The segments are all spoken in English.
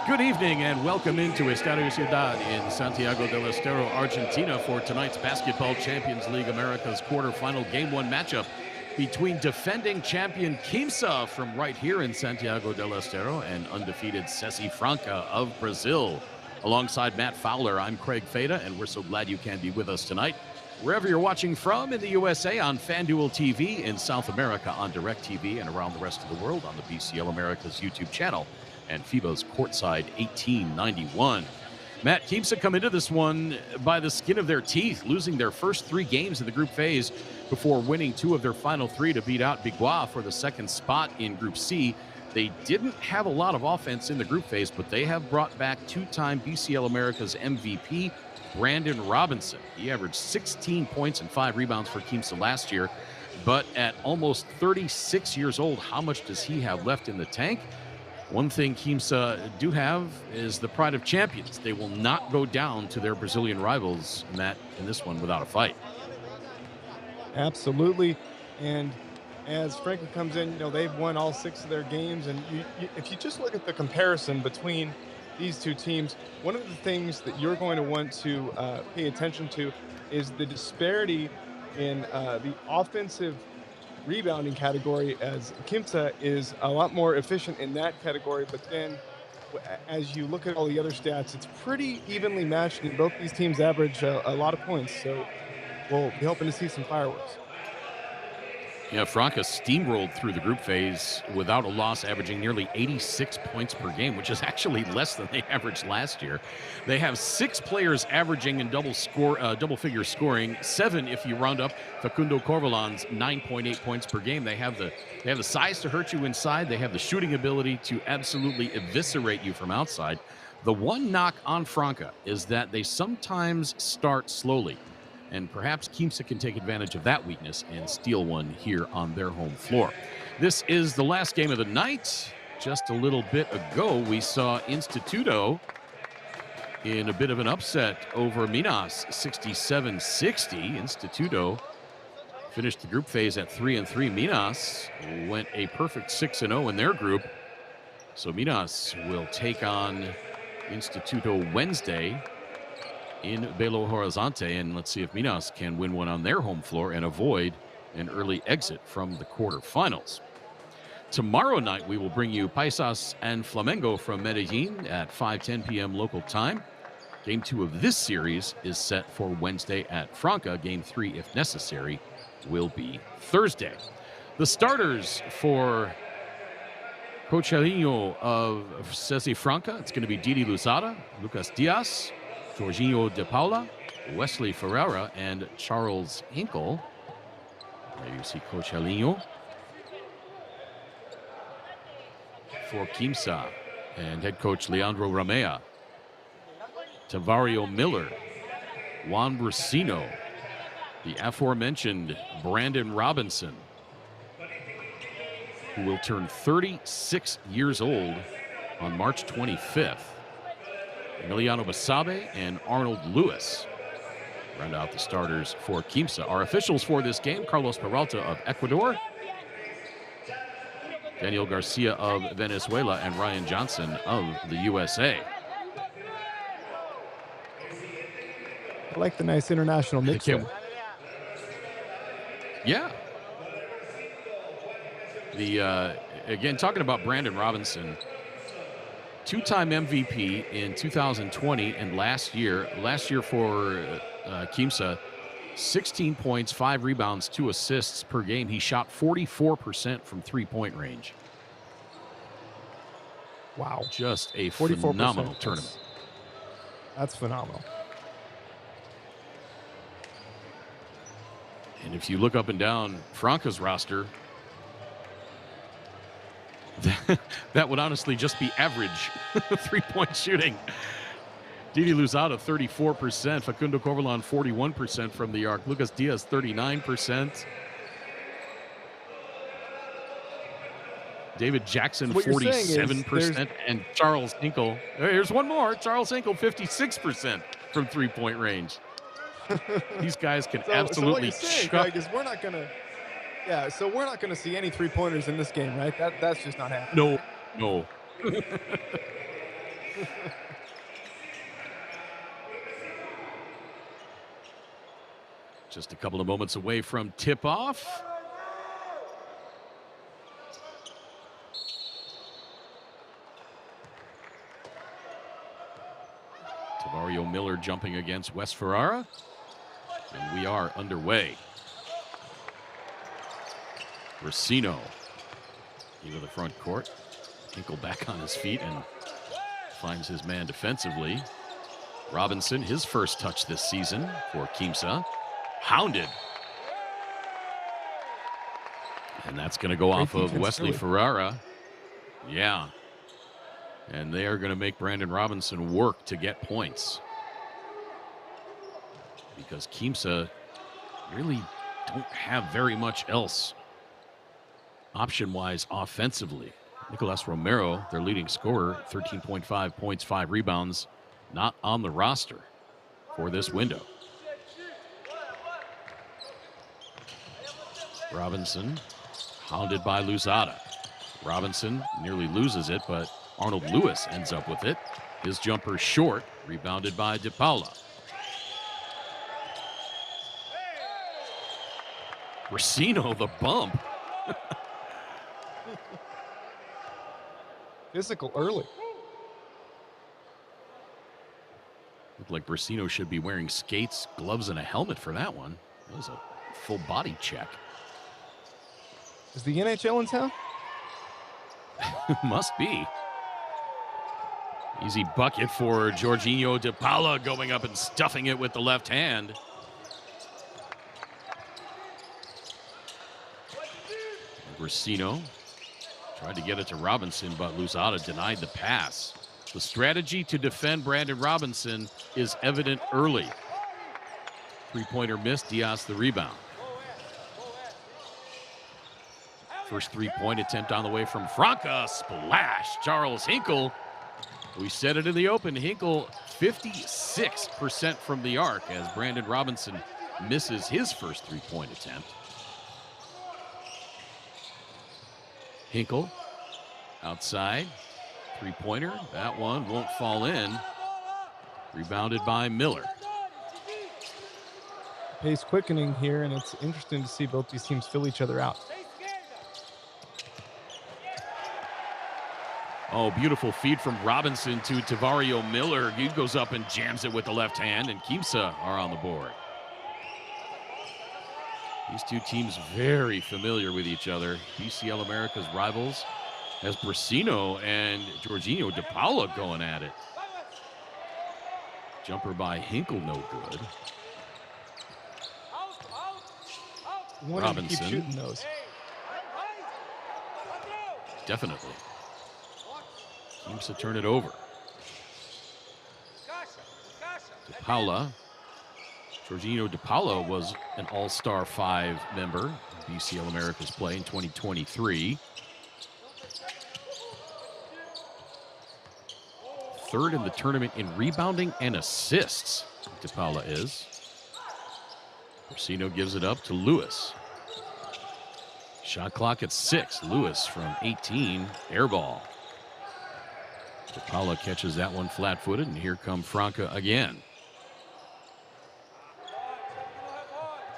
Good evening and welcome into Estadio Ciudad in Santiago del Estero, Argentina for tonight's Basketball Champions League America's quarterfinal Game 1 matchup between defending champion Quimsa from right here in Santiago del Estero and undefeated Sesi Franca of Brazil. Alongside Matt Fowler, I'm Craig Fada, and we're so glad you can be with us tonight. Wherever you're watching from in the USA on FanDuel TV, in South America on DirecTV, and around the rest of the world on the BCL America's YouTube channel and FIBA's Courtside 1891. Matt, Quimsa come into this one by the skin of their teeth, losing their first three games in the group phase before winning two of their final three to beat out Biguá for the second spot in Group C. They didn't have a lot of offense in the group phase, but they have brought back two-time BCL America's MVP, Brandon Robinson. He averaged 16 points and 5 rebounds for Quimsa last year, but at almost 36 years old, how much does he have left in the tank? One thing Quimsa do have is the pride of champions. They will not go down to their Brazilian rivals, Matt, in this one without a fight. Absolutely. And as Franca comes in, they've won all 6 of their games. And if you just look at the comparison between these two teams, one of the things that you're going to want to pay attention to is the disparity in the offensive rebounding category, as Quimsa is a lot more efficient in that category. But then as you look at all the other stats, it's pretty evenly matched, and both these teams average a lot of points. So we'll be hoping to see some fireworks. Yeah, Franca steamrolled through the group phase without a loss, averaging nearly 86 points per game, which is actually less than they averaged last year. They have 6 players averaging in double-figure scoring, 7 if you round up Facundo Corvalan's 9.8 points per game. They have the size to hurt you inside. They have the shooting ability to absolutely eviscerate you from outside. The one knock on Franca is that they sometimes start slowly. And perhaps Quimsa can take advantage of that weakness and steal one here on their home floor. This is the last game of the night. Just a little bit ago, we saw Instituto in a bit of an upset over Minas, 67-60. Instituto finished the group phase at 3-3. Minas went a perfect 6-0 in their group. So Minas will take on Instituto Wednesday in Belo Horizonte, and let's see if Minas can win one on their home floor and avoid an early exit from the quarterfinals. Tomorrow night, we will bring you Paisas and Flamengo from Medellin at 5:10 p.m. local time. Game 2 of this series is set for Wednesday at Franca. Game 3, if necessary, will be Thursday. The starters for Coach Elinho of Sesi Franca, it's going to be Didi Luzada, Lucas Diaz, Jorginho de Paula, Wesley Ferreira, and Charles Hinkle. There you see Coach Elinho. For Quimsa, and head coach Leandro Ramea, Tavario Miller, Juan Brusino, the aforementioned Brandon Robinson, who will turn 36 years old on March 25th. Emiliano Basabe and Arnold Lewis round out the starters for Quimsa. Our officials for this game: Carlos Peralta of Ecuador, Daniel Garcia of Venezuela, and Ryan Johnson of the USA. I like the nice international mix. Yeah. Again, talking about Brandon Robinson, two-time MVP in 2020 and last year for Quimsa, 16 points, 5 rebounds, 2 assists per game. He shot 44% from three-point range. Wow. Just a phenomenal tournament. That's phenomenal. And if you look up and down Franca's roster, that would honestly just be average three-point shooting. Didi Luzada, 34%. Facundo Corvalan, 41% from the arc. Lucas Diaz, 39%. David Jackson, 47%. And Charles Hinkle. Here's one more. Charles Hinkle, 56% from three-point range. These guys can absolutely Craig, is we're not going to... Yeah, so we're not going to see any three-pointers in this game, right? That's just not happening. No. Just a couple of moments away from tip-off. Tavario Miller jumping against Wes Ferrara. And we are underway. Racino into the front court. Hinkle back on his feet and finds his man defensively. Robinson, his first touch this season for Quimsa. Hounded. And that's going to go off of Wesley Ferrara. Yeah. And they are going to make Brandon Robinson work to get points. Because Quimsa really don't have very much else option-wise offensively. Nicolas Romero, their leading scorer, 13.5 points, 5 rebounds, not on the roster for this window. Robinson, hounded by Luzada. Robinson nearly loses it, but Arnold Lewis ends up with it. His jumper short, rebounded by De Paula. Racino, the bump. Physical early. Looked like Brasino should be wearing skates, gloves, and a helmet for that one. That was a full body check. Is the NHL in town? Must be. Easy bucket for Jorginho De Paula, going up and stuffing it with the left hand. Brasino tried to get it to Robinson, but Luzada denied the pass. The strategy to defend Brandon Robinson is evident early. Three-pointer missed, Diaz the rebound. First three-point attempt on the way from Franca. Splash, Charles Hinkle. We said it in the open. Hinkle 56% from the arc as Brandon Robinson misses his first three-point attempt. Hinkle outside. Three-pointer. That one won't fall in. Rebounded by Miller. Pace quickening here, and it's interesting to see both these teams fill each other out. Oh, beautiful feed from Robinson to Tavario Miller. He goes up and jams it with the left hand, and Quimsa are on the board. These two teams very familiar with each other. BCL America's rivals as Brasino and Jorginho De Paula going at it. Jumper by Hinkle, no good. Robinson. Keep shooting those. Definitely. Quimsa turn it over. De Paula. Jorginho De Paula was an All-Star 5 member, BCL America's play in 2023. Third in the tournament in rebounding and assists, De Paula is. Brasino gives it up to Lewis. Shot clock at 6. Lewis from 18, air ball. De Paula catches that one flat-footed, and here come Franca again.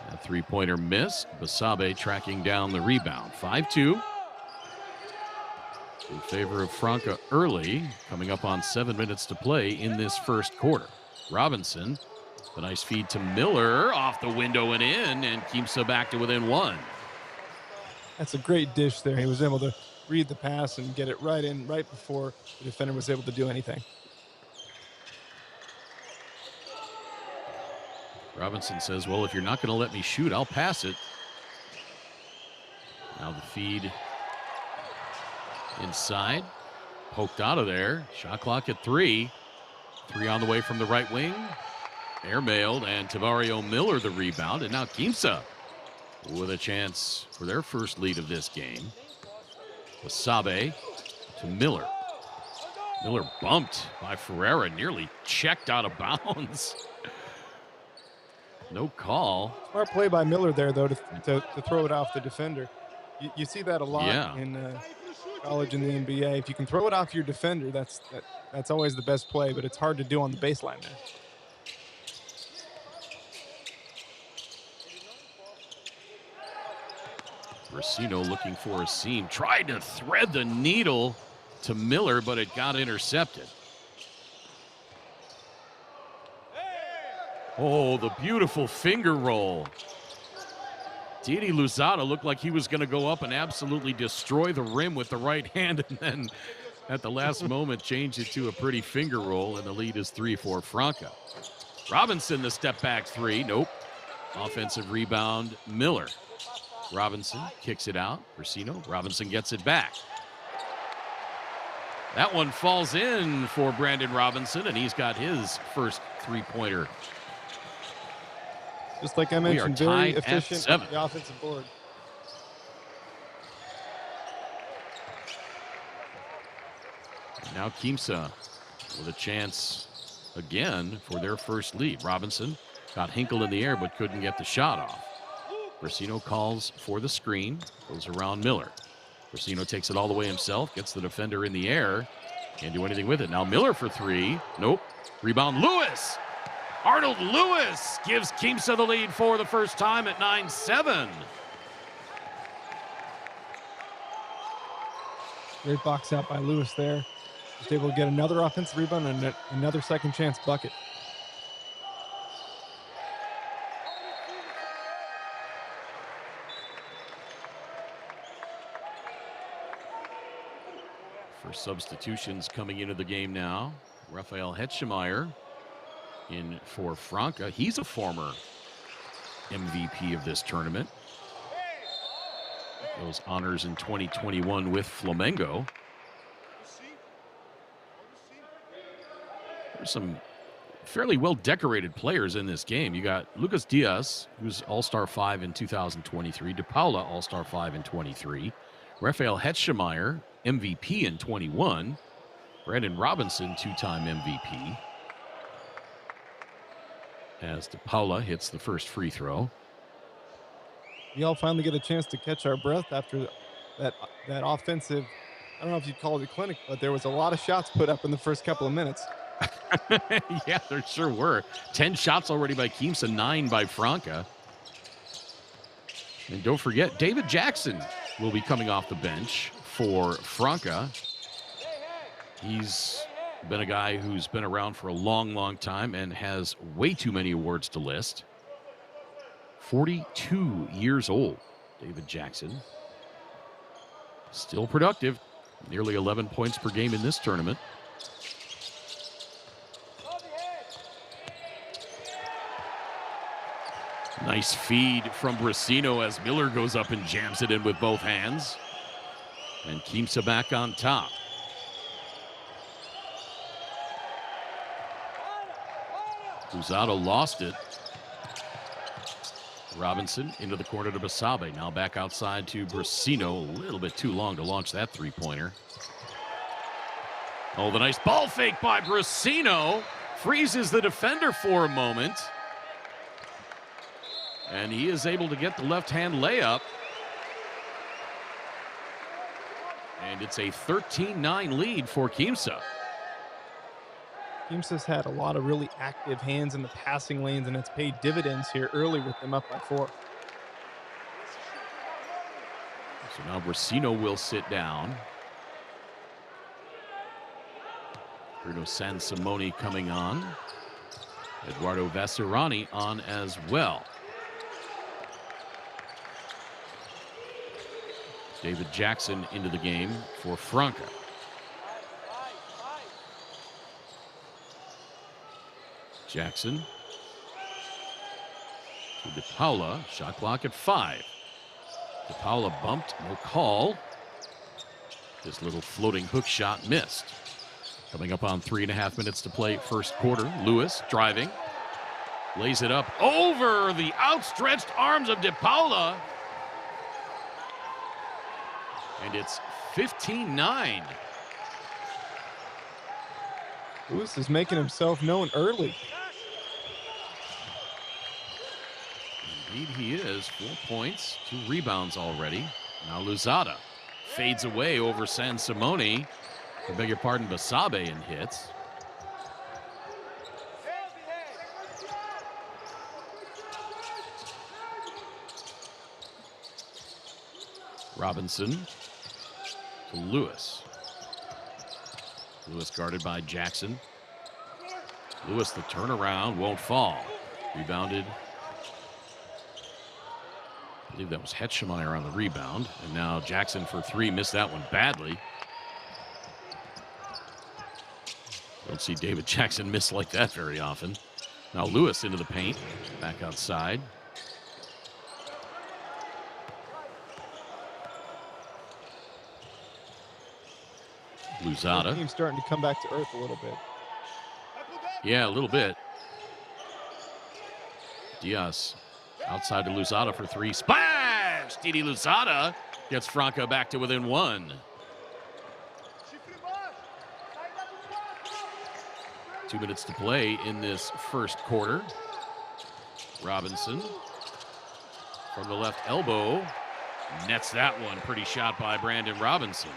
A three-pointer missed. Basabe tracking down the rebound. 5-2. In favor of Franca early, coming up on 7 minutes to play in this first quarter. Robinson, the nice feed to Miller, off the window and in, and Quimsa back to within 1. That's a great dish there. He was able to read the pass and get it right in right before the defender was able to do anything. Robinson says, well, if you're not going to let me shoot, I'll pass it. Now the feed inside. Poked out of there. Shot clock at 3. 3 on the way from the right wing. Airmailed, and Tavario Miller the rebound. And now Quimsa with a chance for their first lead of this game. Wasabe to Miller. Miller bumped by Ferreira, nearly checked out of bounds. No call. Smart play by Miller there, though, to throw it off the defender. You see that a lot in college and the NBA. If you can throw it off your defender, that's always the best play, but it's hard to do on the baseline there. Brasino looking for a seam. Tried to thread the needle to Miller, but it got intercepted. Oh, the beautiful finger roll. Didi Luzada looked like he was going to go up and absolutely destroy the rim with the right hand, and then at the last moment changed it to a pretty finger roll, and the lead is 3 for Franca. Robinson, the step back three. Nope. Offensive rebound, Miller. Robinson kicks it out. Brasino. Robinson gets it back. That one falls in for Brandon Robinson, and he's got his first three-pointer. Just like I mentioned, very efficient on the offensive board. Now Quimsa with a chance again for their first lead. Robinson got Hinkle in the air but couldn't get the shot off. Brasino calls for the screen, goes around Miller. Brasino takes it all the way himself, gets the defender in the air, can't do anything with it. Now Miller for three. Nope. Rebound Lewis. Arnold Lewis gives Quimsa the lead for the first time at 9-7. Great box out by Lewis there. Just able to get another offensive rebound and another second chance bucket. For substitutions coming into the game now, Rafael Hetschemeyer in for Franca. He's a former MVP of this tournament. Those honors in 2021 with Flamengo. There's some fairly well-decorated players in this game. You got Lucas Diaz, who's All-Star 5 in 2023. De Paula, All-Star 5 in 23. Rafael Hetschemeyer, MVP in 21. Brandon Robinson, two-time MVP. As De Paula hits the first free throw. We all finally get a chance to catch our breath after that offensive, I don't know if you'd call it a clinic, but there was a lot of shots put up in the first couple of minutes. Yeah, there sure were. 10 shots already by Quimsa, 9 by Franca. And don't forget, David Jackson will be coming off the bench for Franca. He's been a guy who's been around for a long, long time and has way too many awards to list. 42 years old, David Jackson. Still productive. Nearly 11 points per game in this tournament. Nice feed from Brasino as Miller goes up and jams it in with both hands. And Quimsa back on top. Luzada lost it. Robinson into the corner to Basabe. Now back outside to Brasino. A little bit too long to launch that three-pointer. Oh, the nice ball fake by Brasino. Freezes the defender for a moment. And he is able to get the left-hand layup. And it's a 13-9 lead for Quimsa. Quimsa's had a lot of really active hands in the passing lanes, and it's paid dividends here early with them up by 4. So now Brasino will sit down. Bruno Sansimoni coming on. Eduardo Vasserani on as well. David Jackson into the game for Franca. Jackson to De Paula. Shot clock at 5. De Paula bumped, no call. This little floating hook shot missed. Coming up on 3.5 minutes to play first quarter. Lewis driving. Lays it up over the outstretched arms of De Paula. And it's 15-9. Lewis is making himself known early. Indeed he is. 4 points, 2 rebounds already. Now Luzada fades away over San Simone. I beg your pardon, Basabe, and hits. Robinson to Lewis. Lewis guarded by Jackson. Lewis, the turnaround, won't fall. Rebounded. I believe that was Hetschemeyer on the rebound. And now Jackson for three, missed that one badly. Don't see David Jackson miss like that very often. Now Lewis into the paint, back outside. Luzada. The team's starting to come back to earth a little bit. Yeah, a little bit. Diaz outside to Luzada for three. Splash! Didi Luzada gets Franca back to within one. 2 minutes to play in this first quarter. Robinson from the left elbow nets that one. Pretty shot by Brandon Robinson.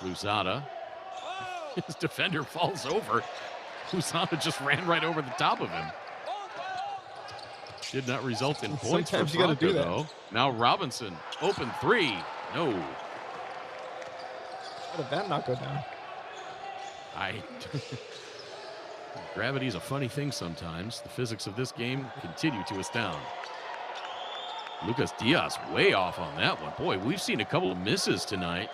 Luzada. His defender falls over. Luzada just ran right over the top of him. Did not result in points. Sometimes for you got to Franca, do that. though. Now Robinson, open three. No. How did that not go down? Gravity is a funny thing sometimes. The physics of this game continue to astound. Lucas Diaz way off on that one. Boy, we've seen a couple of misses tonight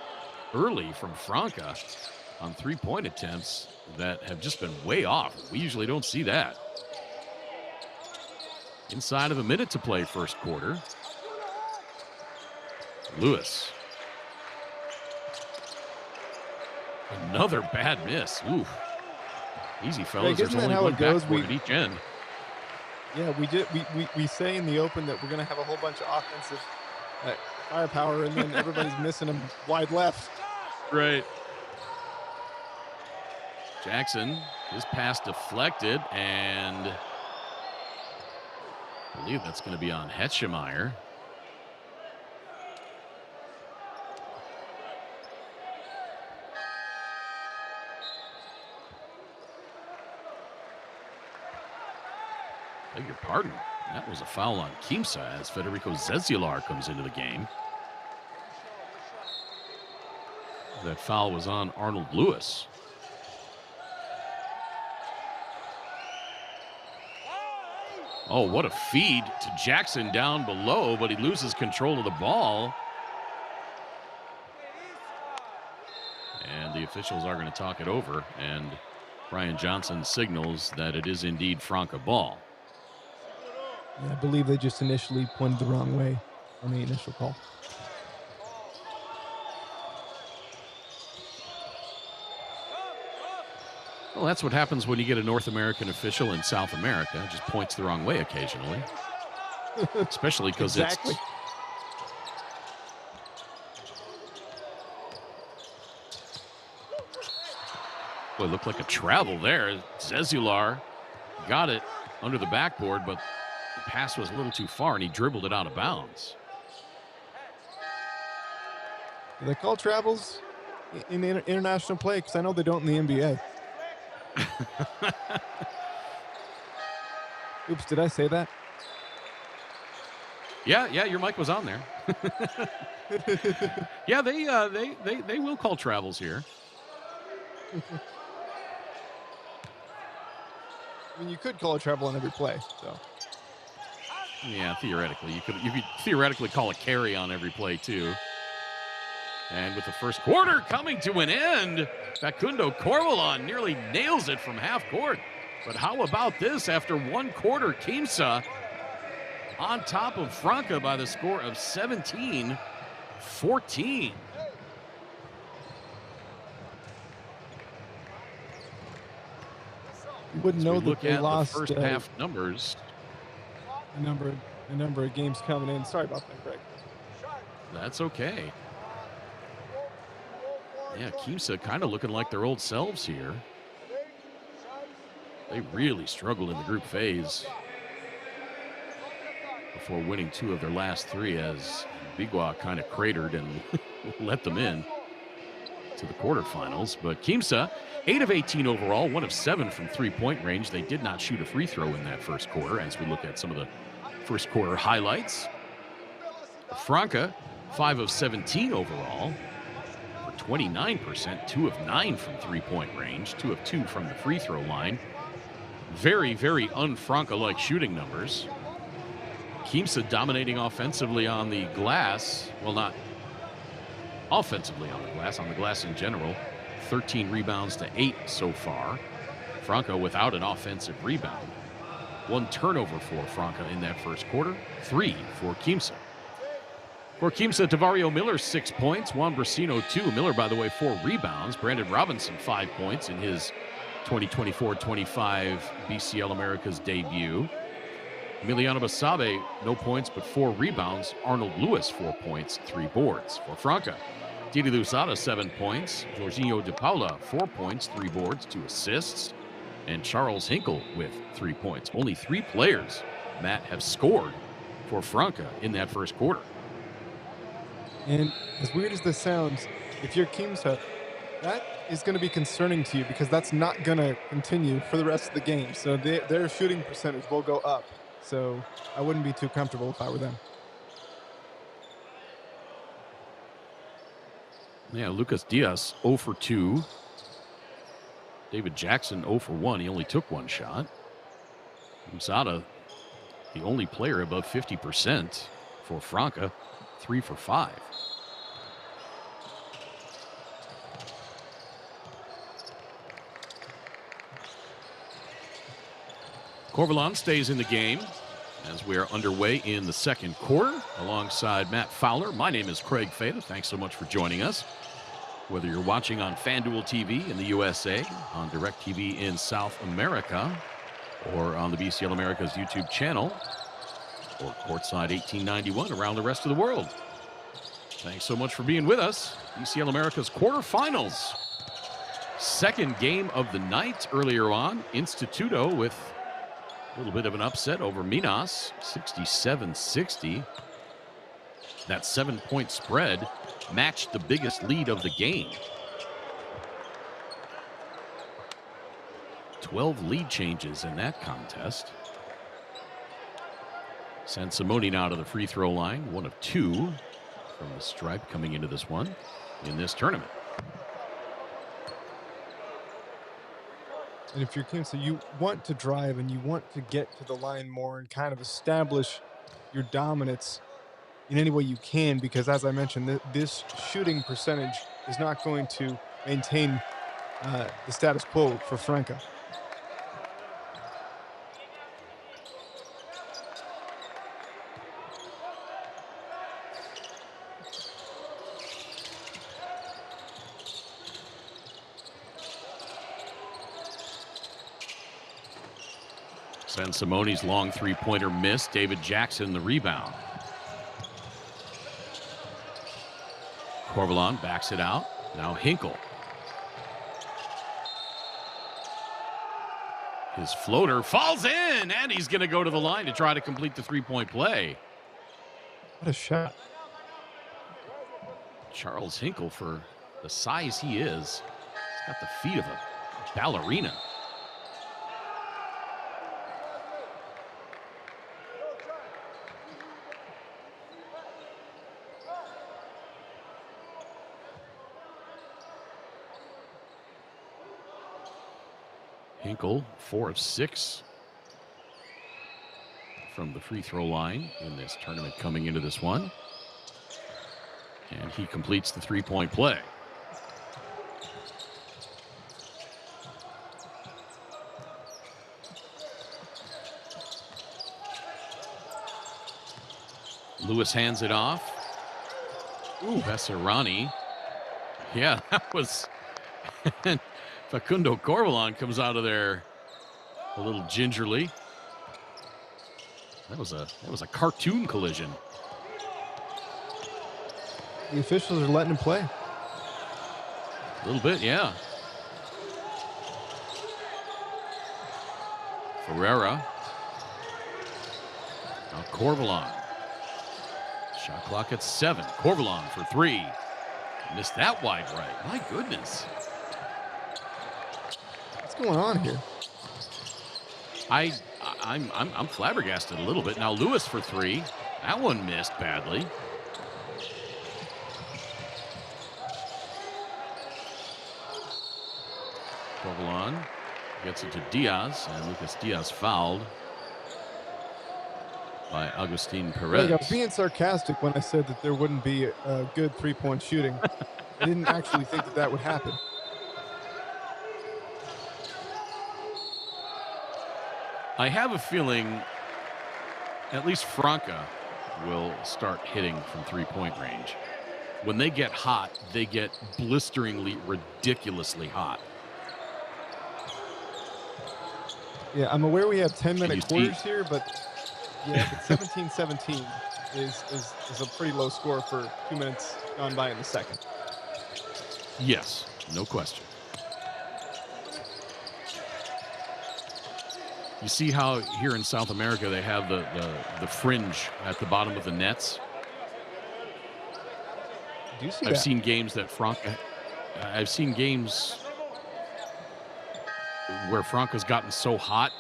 early from Franca on three-point attempts that have just been way off. We usually don't see that. Inside of a minute to play first quarter. Lewis. Another bad miss. Ooh. Easy, fellas. Greg, There's only one backboard at each end. Yeah, we say in the open that we're going to have a whole bunch of offensive firepower, and then everybody's missing them wide left. Right. Jackson, his pass deflected, and I believe that's going to be on Hetschemeyer. Beg your pardon. That was a foul on Quimsa as Federico Zezular comes into the game. That foul was on Arnold Lewis. Oh, what a feed to Jackson down below, but he loses control of the ball. And the officials are going to talk it over, and Brian Johnson signals that it is indeed Franca ball. Yeah, I believe they just initially pointed the wrong way on the initial call. Well, that's what happens when you get a North American official in South America. It just points the wrong way occasionally. Especially because exactly. Boy, it looked like a travel there. Zezular got it under the backboard, but the pass was a little too far, and he dribbled it out of bounds. Do they call travels in international play? Because I know they don't in the NBA. Oops, did I say that? Yeah, your mic was on there. Yeah, they will call travels here. I mean, you could call a travel on every play, so. Yeah, theoretically. You could theoretically call a carry on every play, too. And with the first quarter coming to an end, Facundo Corvalon nearly nails it from half court. But how about this? After one quarter, Quimsa on top of Franca by the score of 17-14. You wouldn't know that they lost the first half numbers. A number of games coming in. Sorry about that, Greg. That's okay. Yeah, Quimsa kind of looking like their old selves here. They really struggled in the group phase before winning 2 of their last 3 as Bigua kind of cratered and let them in to the quarterfinals. But Quimsa, 8 of 18 overall, 1 of 7 from three-point range. They did not shoot a free throw in that first quarter as we look at some of the first quarter highlights. Franca, 5 of 17 overall for 29%, 2 of 9 from three-point range, 2 of 2 from the free throw line. Very, very un-Franca-like shooting numbers. Quimsa dominating offensively on the glass. Well, not offensively on the glass in general. 13 rebounds to 8 so far. Franca without an offensive rebound. 1 turnover for Franca in that first quarter. 3 for Quimsa. For Quimsa, Tavario Miller, 6 points. Juan Brasino, 2. Miller, by the way, 4 rebounds. Brandon Robinson, 5 points in his 2024-25 BCL Americas debut. Emiliano Basabe, no points, but 4 rebounds. Arnold Lewis, 4 points, 3 boards. For Franca, Didi Lusada, 7 points. Jorginho de Paula, 4 points, 3 boards, 2 assists. And Charles Hinkle with 3 points. Only 3 players, Matt, have scored for Franca in that first quarter. And as weird as this sounds, if you're Quimsa, that is going to be concerning to you because that's not going to continue for the rest of the game. So their shooting percentage will go up. So I wouldn't be too comfortable if I were them. Yeah, Lucas Diaz, 0 for 2. David Jackson, 0 for 1. He only took 1 shot. Zada, the only player above 50% for Franca, 3 for 5. Corvalon stays in the game as we are underway in the second quarter alongside Matt Fowler. My name is Craig Fada. Thanks so much for joining us. Whether you're watching on FanDuel TV in the USA, on DirecTV in South America, or on the BCL America's YouTube channel, or Courtside 1891 around the rest of the world. Thanks so much for being with us. BCL America's quarterfinals. Second game of the night earlier on. Instituto with a little bit of an upset over Minas, 67-60. That 7-point spread matched the biggest lead of the game. 12 lead changes in that contest. Sansimone now to the free throw line, 1 of 2 from the stripe coming into this one in this tournament. And if you're Quimsa, you want to drive and you want to get to the line more and kind of establish your dominance in any way you can, because as I mentioned, this shooting percentage is not going to maintain the status quo for Franca. Sansimone's long three-pointer missed. David Jackson the rebound. Corvalon backs it out. Now Hinkle. His floater falls in, and he's going to go to the line to try to complete the three-point play. What a shot. Charles Hinkle, for the size he is, he's got the feet of a ballerina. Hinkle, 4 of 6 from the free throw line in this tournament coming into this one. And he completes the three-point play. Lewis hands it off. Ooh, Bessarani. Yeah, that was... Facundo Corvalon comes out of there a little gingerly. That was a cartoon collision. The officials are letting him play. A little bit, yeah. Ferreira. Now Corvalon. Shot clock at 7. Corvalon for 3. Missed that wide right. My goodness. What's going on here? I'm flabbergasted a little bit. Now Lewis for 3. That one missed badly. Corvalon gets it to Diaz, and Lucas Diaz fouled by Agustin Perez. I was being sarcastic when I said that there wouldn't be a good three-point shooting. I didn't actually think that would happen. I have a feeling at least Franca will start hitting from three-point range. When they get hot, they get blisteringly, ridiculously hot. Yeah, I'm aware we have 10-minute quarters here, but yeah, but 17-17 is a pretty low score for 2 minutes gone by in the second. Yes, no question. You see how here in South America they have the fringe at the bottom of the nets? Do you see I've that? seen games that Franca... I've seen games where Franca's gotten so hot,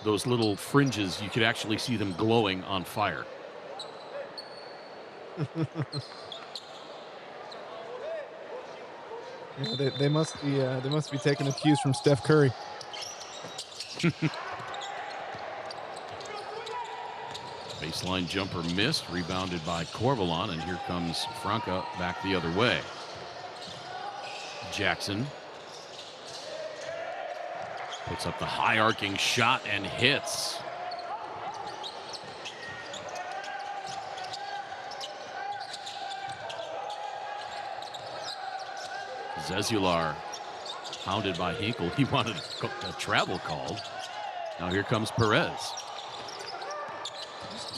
those little fringes, you could actually see them glowing on fire. Yeah, they must be taking the cues from Steph Curry. Baseline jumper missed, rebounded by Corvalon, and here comes Franca back the other way. Jackson puts up the high arcing shot and hits. Zezular pounded by Hinkle. He wanted a travel called. Now here comes Perez.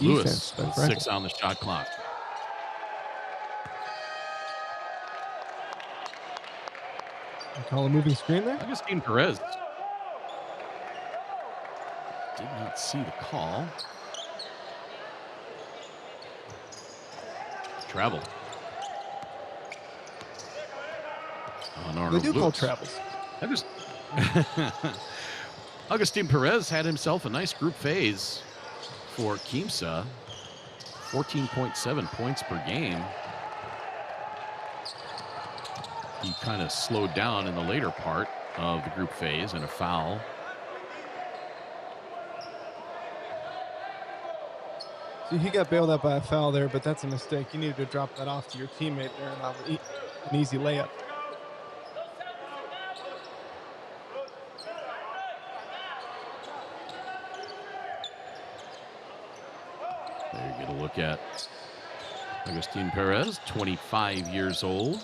Lewis with 6 on the shot clock. You call a moving screen there? Agustin Perez did not see the call. Travel. They do call travels. Agustin Perez had himself a nice group phase for Quimsa. 14.7 points per game. He kind of slowed down in the later part of the group phase, and a foul. See, he got bailed out by a foul there, but that's a mistake. You needed to drop that off to your teammate there and have an easy layup. There you get a look at Agustin Perez, 25 years old.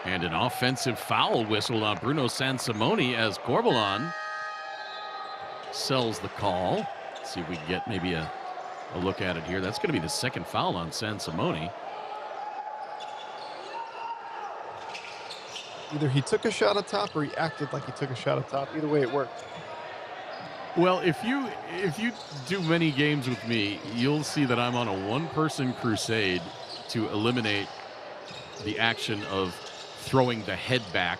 And an offensive foul whistled on Bruno Sansimoni as Corvalon sells the call. Let's see if we can get maybe a look at it here. That's going to be the second foul on Sansimoni. Either he took a shot at top or he acted like he took a shot at top. Either way, it worked. Well, if you do many games with me, you'll see that I'm on a one-person crusade to eliminate the action of throwing the head back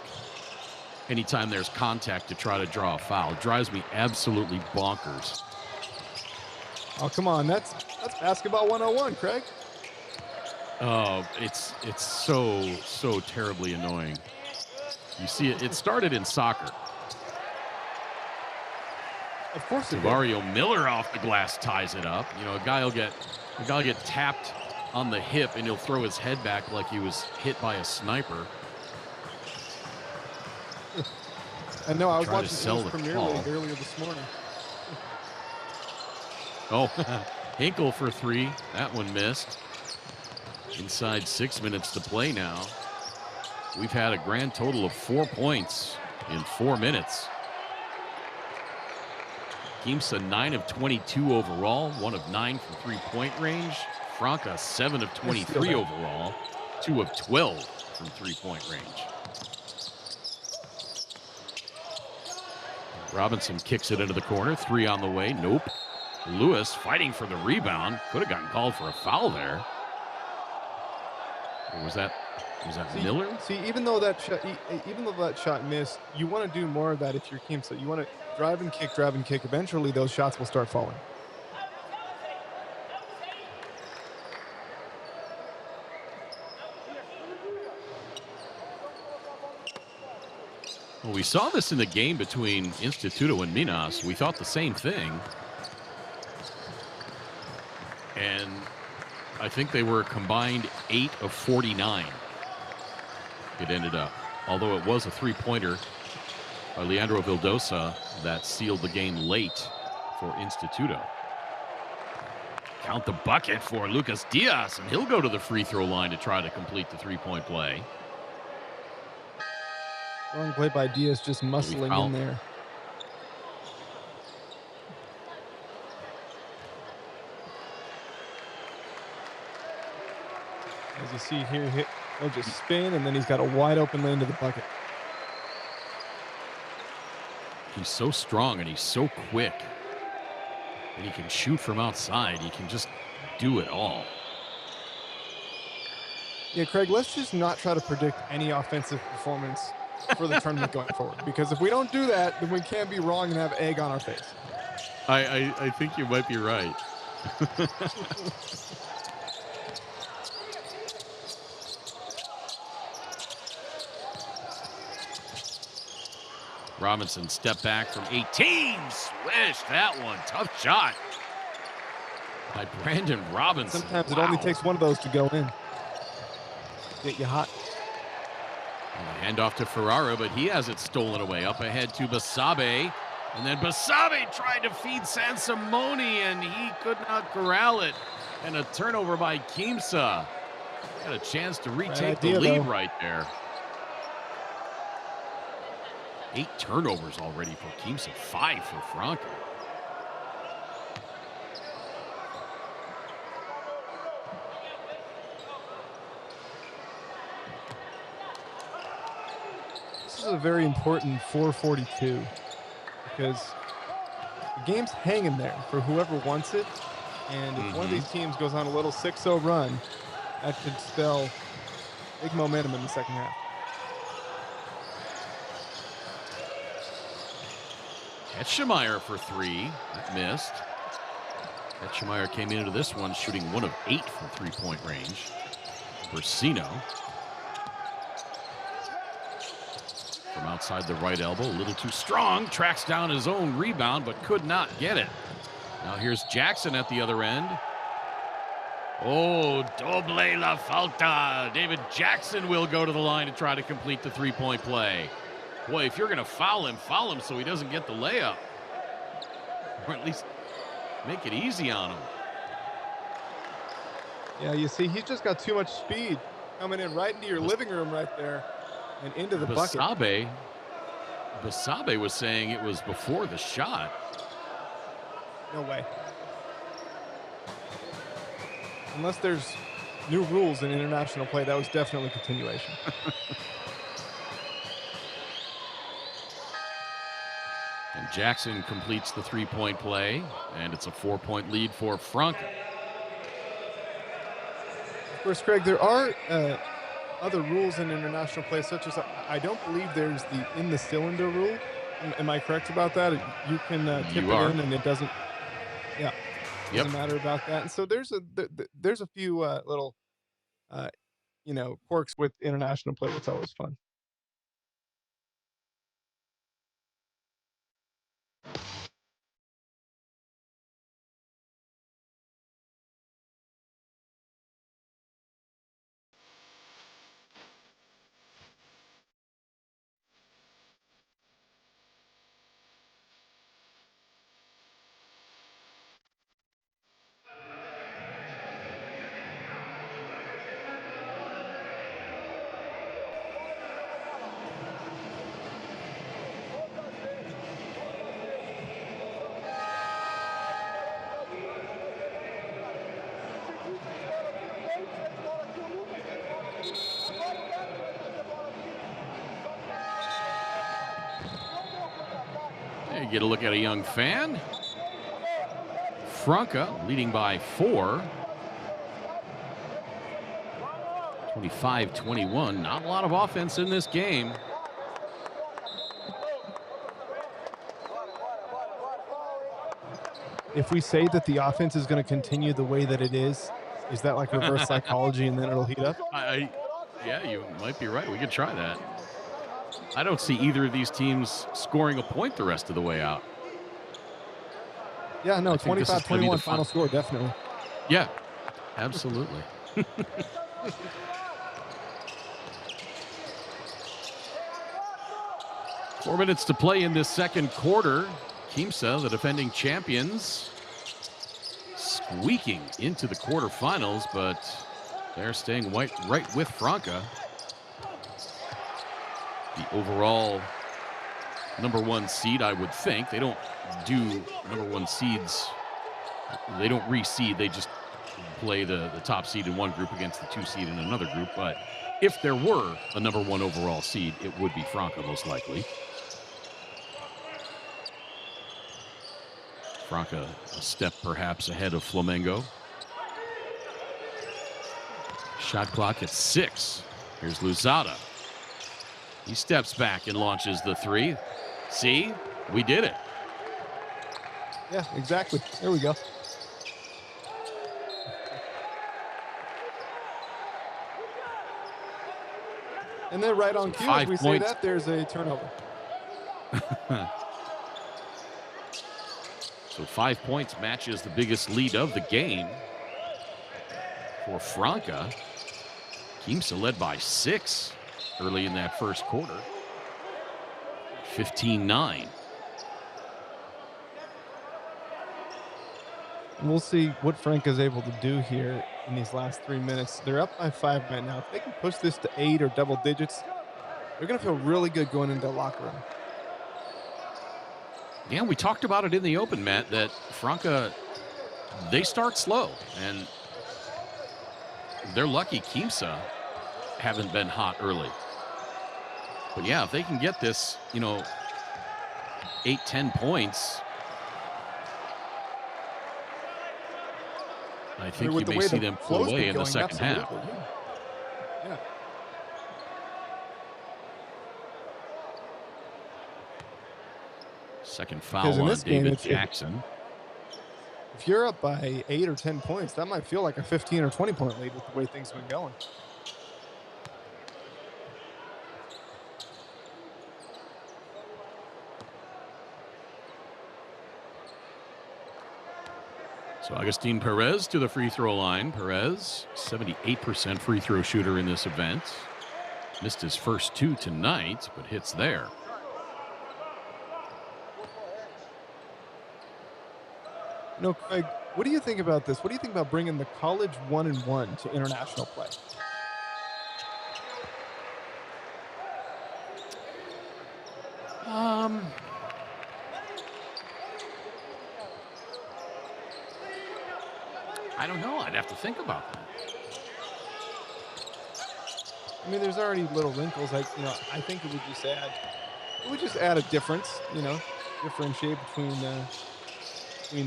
anytime there's contact to try to draw a foul. It drives me absolutely bonkers. Oh, come on. That's basketball 101, Craig. Oh, it's so terribly annoying. You see it started in soccer. Of course it did. Mario Miller off the glass ties it up. You know, a guy will get tapped on the hip and he'll throw his head back like he was hit by a sniper. I know. I was watching the Premier League earlier this morning. Oh, Hinkle for 3. That one missed. Inside 6 minutes to play now. We've had a grand total of 4 points in 4 minutes. Quimsa 9 of 22 overall, 1 of 9 from three-point range, Franca, 7 of Nice steal 23 there. overall, 2 of 12 from three-point range. Robinson kicks it into the corner. 3 on the way. Nope. Lewis fighting for the rebound. Could have gotten called for a foul there. Or was that Miller? See, even though that shot missed, you want to do more of that if you're Quimsa. You want to drive and kick, drive and kick. Eventually, those shots will start falling. Well, we saw this in the game between Instituto and Minas. We thought the same thing. And I think they were combined 8 of 49. It ended up. Although it was a three-pointer by Leandro Vildosa that sealed the game late for Instituto. Count the bucket for Lucas Diaz, and he'll go to the free throw line to try to complete the three-point play. Wrong play by Diaz, just muscling in there. As you see here, he'll just spin, and then he's got a wide open lane to the bucket. He's so strong, and he's so quick. And he can shoot from outside. He can just do it all. Yeah, Craig, let's just not try to predict any offensive performance for the tournament going forward. Because if we don't do that, then we can't be wrong and have egg on our face. I think you might be right. Robinson step back from 18. Swish that one. Tough shot by Brandon Robinson. Sometimes it only takes one of those to go in. Get you hot. Hand off to Ferrara, but he has it stolen away. Up ahead to Basabe. And then Basabe tried to feed Sansimone, and he could not corral it. And a turnover by Quimsa. Got a chance to retake the lead right there. 8 turnovers already for Quimsa, 5 for Franca. This is a very important 442 because the game's hanging there for whoever wants it. And if one of these teams goes on a little 6-0 run, that could spell big momentum in the second half. Etchemeyer for 3. That missed. Etchemeyer came into this one shooting 1 of 8 from three-point range. Bursino from outside the right elbow, a little too strong. Tracks down his own rebound, but could not get it. Now here's Jackson at the other end. Oh, doble la falta. David Jackson will go to the line to try to complete the three-point play. Boy, if you're going to foul him so he doesn't get the layup. Or at least make it easy on him. Yeah, you see, he's just got too much speed coming in right into your living room right there and into the bucket. Basabe was saying it was before the shot. No way. Unless there's new rules in international play, that was definitely continuation. And Jackson completes the three-point play, and it's a 4-point lead for Franca. Of course, Craig, there are other rules in international play, such as I don't believe there's the in the cylinder rule. Am I correct about that? You can tip it in, and it doesn't. Yeah, doesn't matter about that. And so there's a few little, quirks with international play. It's always fun. get a look at a young fan. Franca leading by 4. 25-21. Not a lot of offense in this game. If we say that the offense is going to continue the way that it is that like reverse psychology and then it'll heat up? Yeah, you might be right. We could try that. I don't see either of these teams scoring a point the rest of the way out. Yeah, no, 25-21 final score, definitely. Yeah, absolutely. 4 minutes to play in this second quarter. Quimsa, the defending champions, squeaking into the quarterfinals, but they're staying right with Franca. The overall #1 seed, I would think. They don't do #1 seeds. They don't reseed. They just play the top seed in one group against the 2 seed in another group. But if there were a #1 overall seed, it would be Franca most likely. Franca a step perhaps ahead of Flamengo. Shot clock at 6. Here's Luzada. He steps back and launches the 3. See? We did it. Yeah, exactly. There we go. And then right on cue, as we say that, there's a turnover. So 5 points matches the biggest lead of the game for Franca. Quimsa led by 6 early in that first quarter. 15-9. And we'll see what Franca's able to do here in these last 3 minutes. They're up by 5 right now. If they can push this to 8 or double digits, they're going to feel really good going into the locker room. Yeah, we talked about it in the open, Matt, that Franca, they start slow, and they're lucky Quimsa haven't been hot early. But yeah, if they can get this, 8-10 points, I think you may see them pull away in the second half. Yeah. Second foul on David Jackson. If you're up by 8 or 10 points, that might feel like a 15 or 20 point lead with the way things have been going. So Agustin Perez to the free throw line. Perez, 78% free throw shooter in this event. Missed his first 2 tonight, but hits there. Craig, what do you think about this? What do you think about bringing the college 1-1 to international play? I don't know. I'd have to think about that. I mean, there's already little wrinkles. I think it would just add a difference. Differentiate between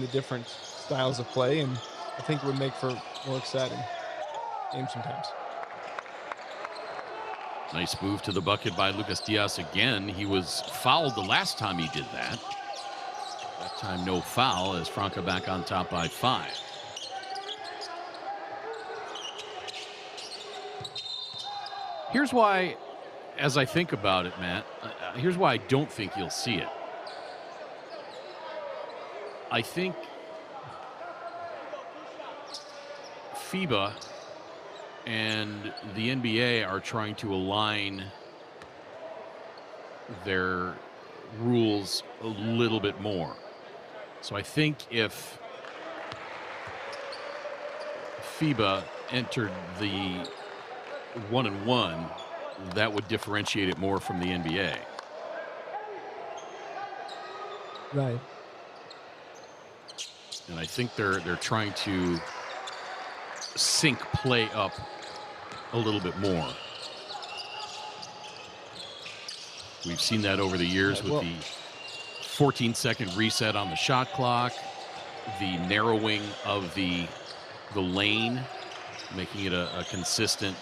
the different styles of play, and I think it would make for more exciting games sometimes. Nice move to the bucket by Lucas Diaz again. He was fouled the last time he did that. That time no foul, as Franca back on top by 5. Here's why, as I think about it, Matt, here's why I don't think you'll see it. I think FIBA and the NBA are trying to align their rules a little bit more. So I think if FIBA entered the 1-1, that would differentiate it more from the NBA. Right. And I think they're trying to sync play up a little bit more. We've seen that over the years with the 14-second reset on the shot clock, the narrowing of the lane, making it a consistent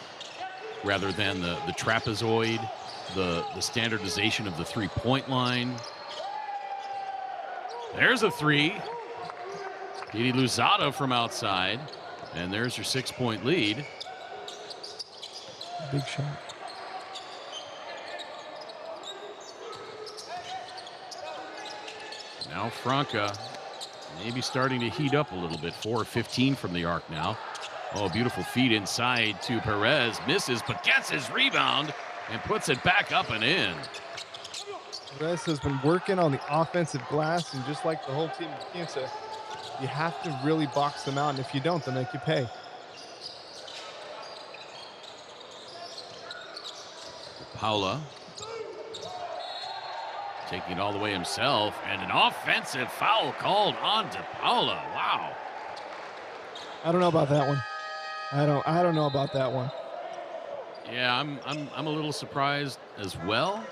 rather than the trapezoid, the standardization of the three-point line. There's a three. Didi Luzada from outside, and there's your 6-point lead. Big shot. Now Franca maybe starting to heat up a little bit. 4-15 from the arc now. Oh, beautiful feed inside to Perez. Misses, but gets his rebound and puts it back up and in. Perez has been working on the offensive glass, and just like the whole team of Quimsa, you have to really box them out, and if you don't, they'll make you pay. Paula taking it all the way himself, and an offensive foul called on to Paula. Wow. I don't know about that one. I don't know about that one. Yeah, I'm a little surprised as well.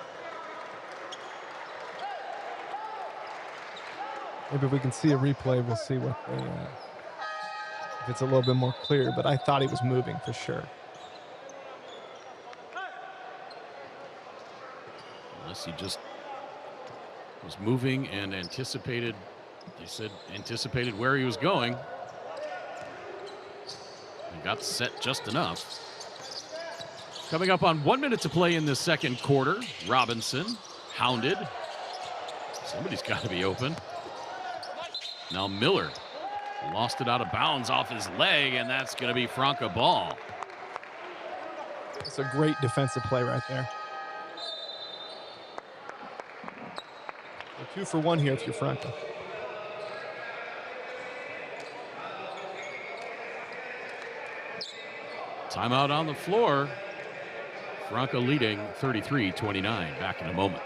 Maybe if we can see a replay, we'll see what they, if it's a little bit more clear, but I thought he was moving for sure. Unless he just was moving and anticipated, they said anticipated where he was going. And got set just enough. Coming up on 1 minute to play in the second quarter. Robinson, hounded. Somebody's got to be open. Now Miller lost it out of bounds off his leg, and that's going to be Franca ball. It's a great defensive play right there. We're 2 for 1 here if you're Franca. Timeout on the floor. Franca leading 33-29. Back in a moment.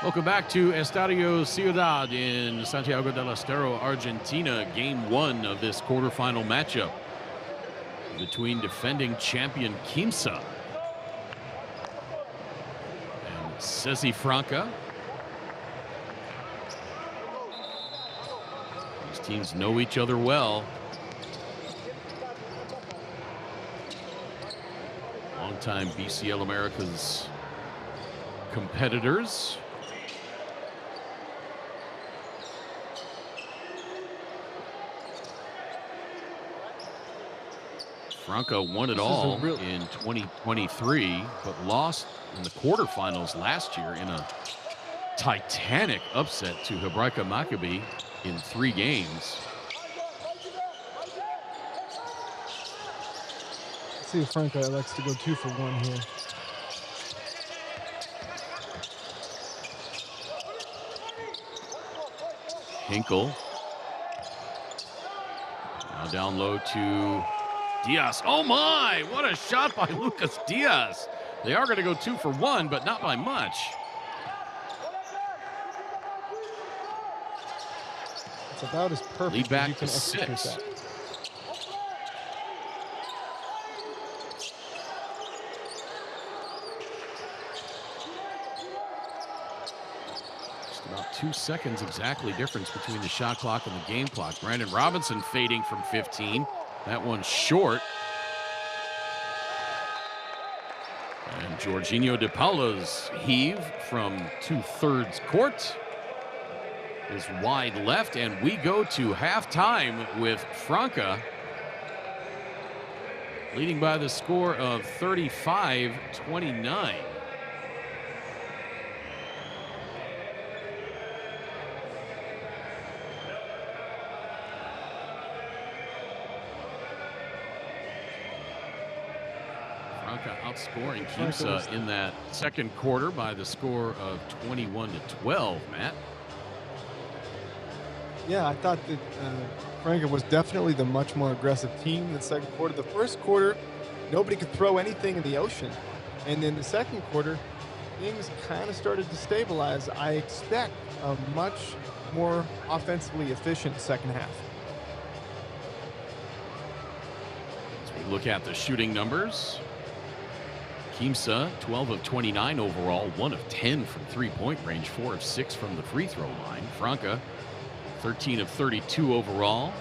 Welcome back to Estadio Ciudad in Santiago del Estero, Argentina. Game 1 of this quarterfinal matchup between defending champion Quimsa and Sesi Franca. These teams know each other well. Longtime BCL Americas competitors. Franca won it all in 2023, but lost in the quarterfinals last year in a titanic upset to Hebraica Maccabi in 3 games. Let's see if Franca likes to go 2 for 1 here. Hinkle. Now down low to Diaz. Oh my, what a shot by Lucas Diaz. They are going to go 2 for 1, but not by much. It's about as perfect Lead back as you can to execute 6. that. Just about 2 seconds exactly difference between the shot clock and the game clock. Brandon Robinson fading from 15. That one's short. And Jorginho de Paula's heave from 2/3 court is wide left, and we go to halftime with Franca leading by the score of 35-29. Franca outscoring Franca was- Quimsa in that second quarter by the score of 21-12, Matt. Yeah, I thought that Franca was definitely the much more aggressive team in the second quarter. The first quarter, nobody could throw anything in the ocean. And then the second quarter, things kind of started to stabilize. I expect a much more offensively efficient second half. As we look at the shooting numbers, Quimsa, 12 of 29 overall, 1 of 10 from three-point range, 4 of 6 from the free throw line. Franca, 13 of 32 overall,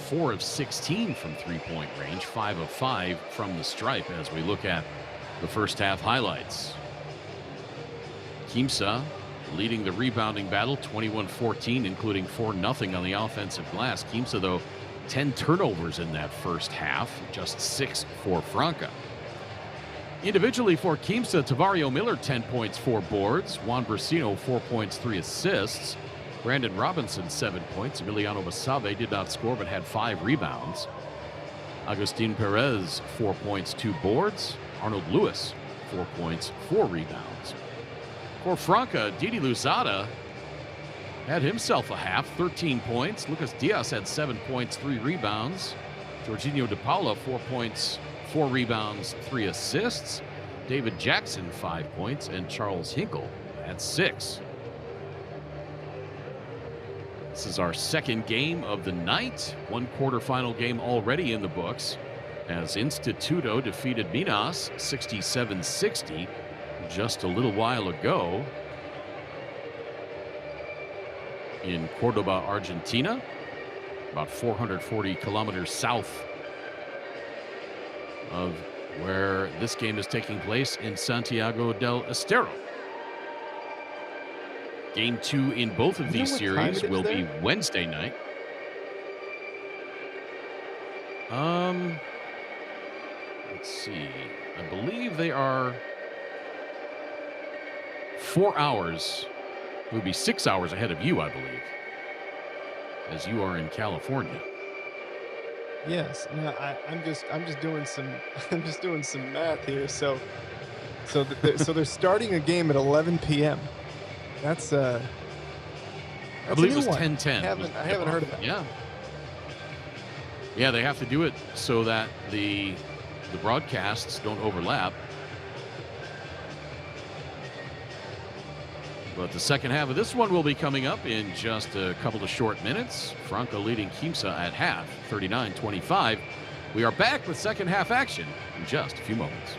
4 of 16 from three-point range, 5 of 5 from the stripe as we look at the first half highlights. Quimsa leading the rebounding battle, 21-14, including 4-0 on the offensive glass. Quimsa, though, 10 turnovers in that first half, just 6 for Franca. Individually for Quimsa, Tavario Miller, 10 points, 4 boards. Juan Brasino, 4 points, 3 assists. Brandon Robinson, 7 points. Emiliano Basabe did not score but had 5 rebounds. Agustin Perez, 4 points, 2 boards. Arnold Lewis, 4 points, 4 rebounds. For Franca, Didi Luzada had himself a half, 13 points. Lucas Diaz had 7 points, 3 rebounds. Jorginho De Paula, 4 points, 4 rebounds, 3 assists. David Jackson, 5 points, and Charles Hinkle had 6. This is our second game of the night. 1 quarterfinal game already in the books, as Instituto defeated Minas 67-60 just a little while ago in Cordoba, Argentina, about 440 kilometers south of where this game is taking place in Santiago del Estero. Game 2 in both of these series will be Wednesday night. Let's see. I believe they are 4 hours. It would be 6 hours ahead of you, I believe, as you are in California. Yes, no, I'm just doing some math here. So they're starting a game at 11 p.m. That's I believe it was 10:10. 10:10. I haven't heard of that. Yeah. Yeah, they have to do it so that the broadcasts don't overlap. But the second half of this one will be coming up in just a couple of short minutes. Franca leading Quimsa at half, 39-25. We are back with second half action in just a few moments.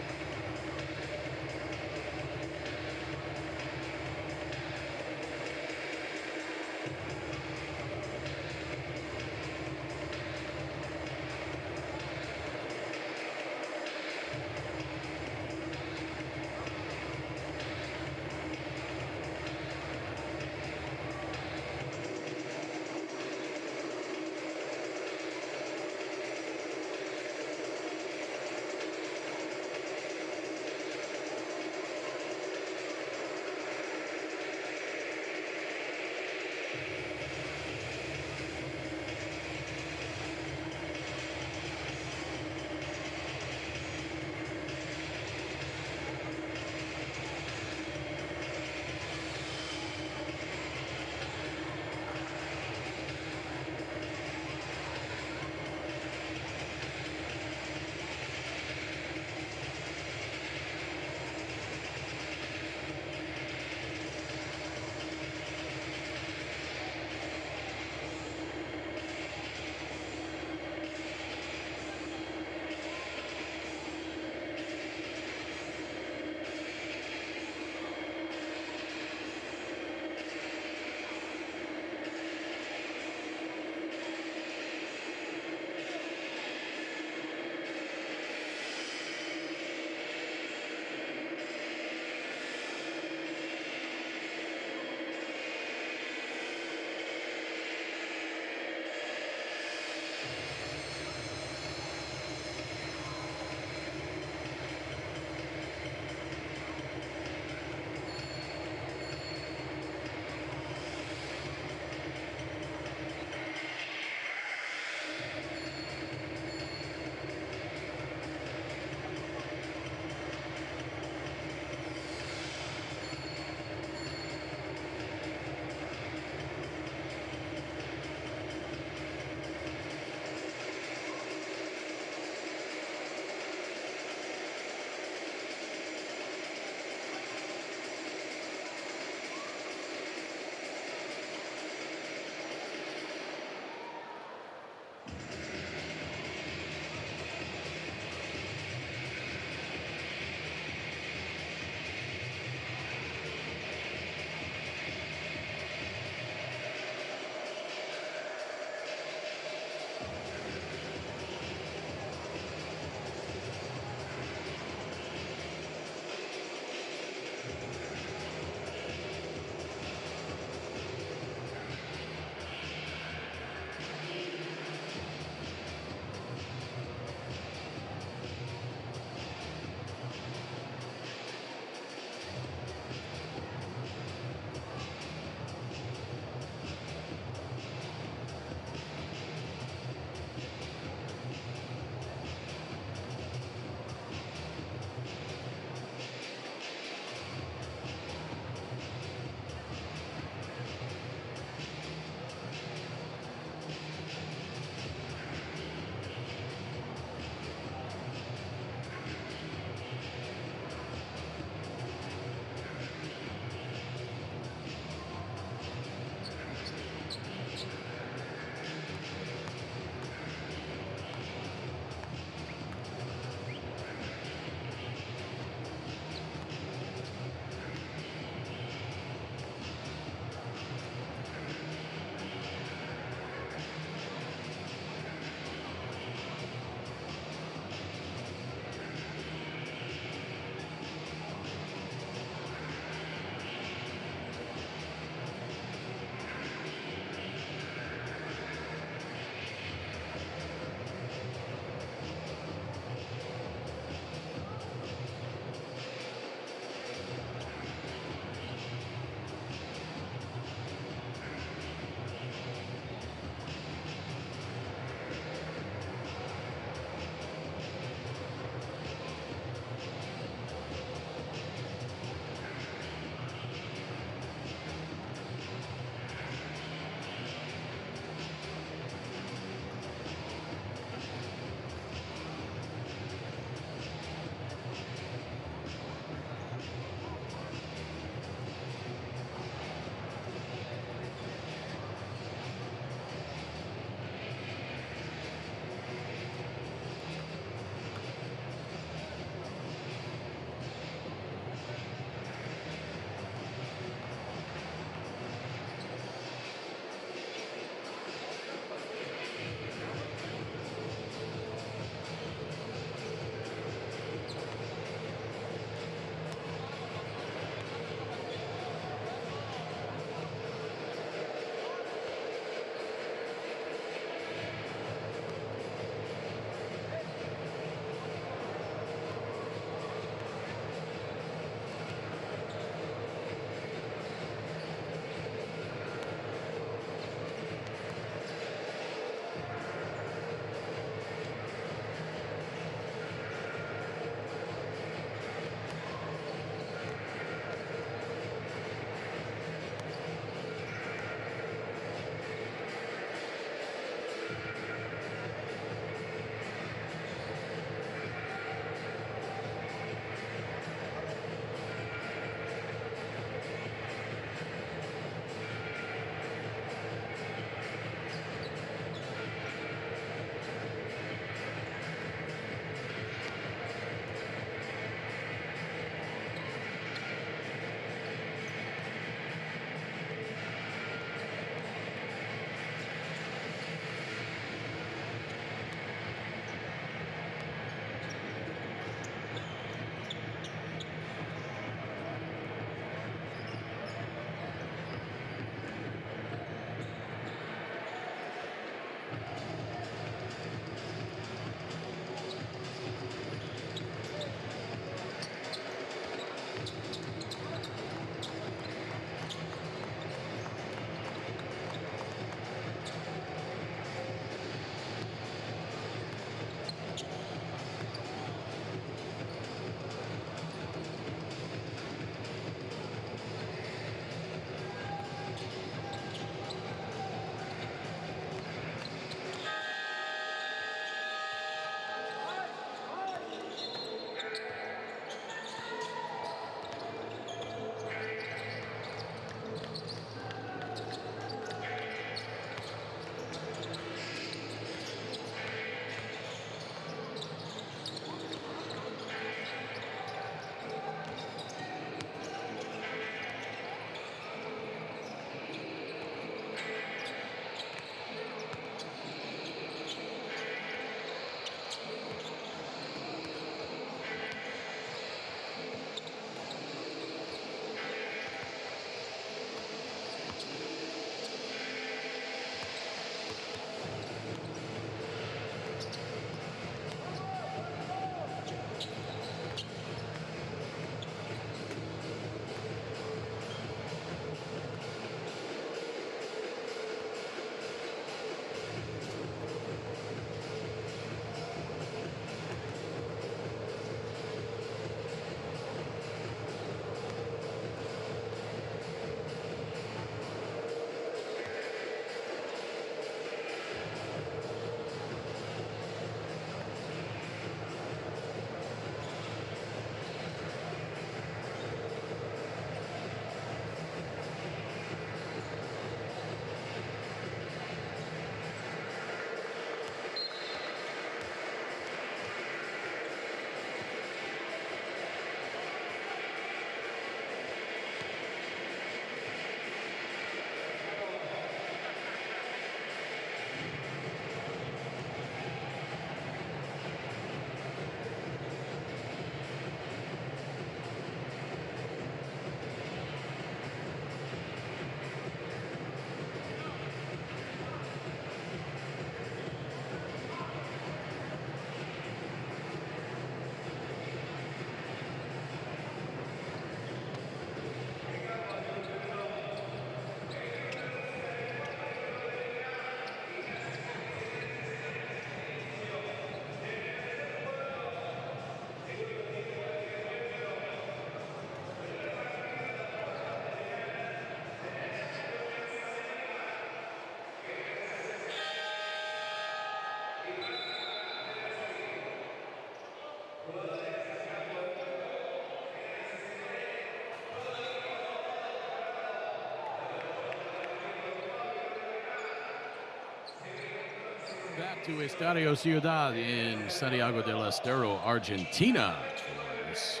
Back to Estadio Ciudad in Santiago del Estero, Argentina. For this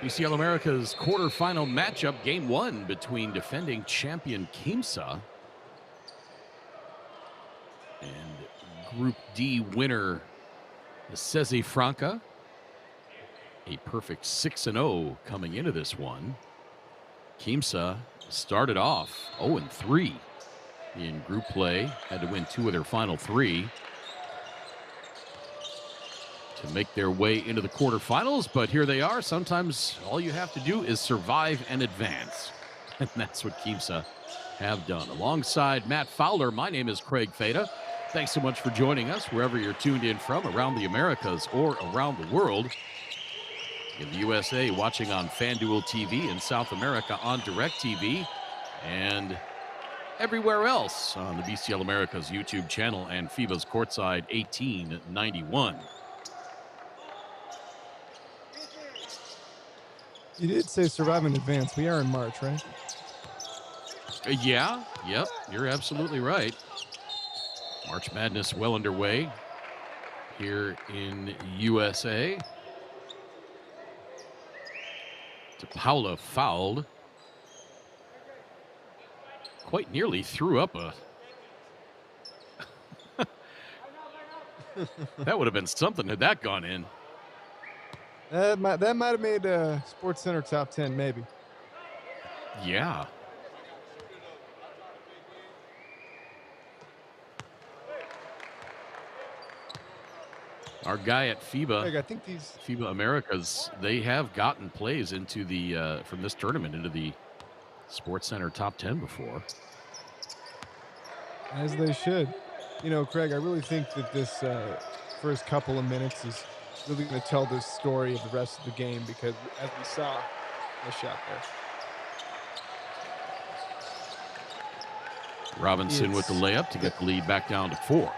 UCL America's quarterfinal matchup, game one between defending champion Quimsa and Group D winner Sesi Franca. A perfect 6-0 coming into this one. Quimsa started off 0-3 in group play, had to win 2 of their final 3 to make their way into the quarterfinals, but here they are. Sometimes all you have to do is survive and advance, and that's what Quimsa have done. Alongside Matt Fowler, my name is Craig Fada. Thanks so much for joining us wherever you're tuned in from, around the Americas or around the world. In the USA, watching on FanDuel TV, in South America on DirecTV, and everywhere else on the BCL America's YouTube channel and FIBA's Courtside 1891. You did say survive in advance. We are in March, right? Yeah, yep, you're absolutely right. March Madness well underway here in USA. Paula fouled. Quite nearly threw up a... That would have been something had that gone in. That might have made Sports Center top 10, maybe. Yeah. Our guy at FIBA, Greg, I think these FIBA Americas, they have gotten plays into the from this tournament into the Sports Center top 10 before. As they should. You know, Craig, I really think that this first couple of minutes is really going to tell the story of the rest of the game, because as we saw, the shot there. Robinson with the layup to get the lead back down to 4.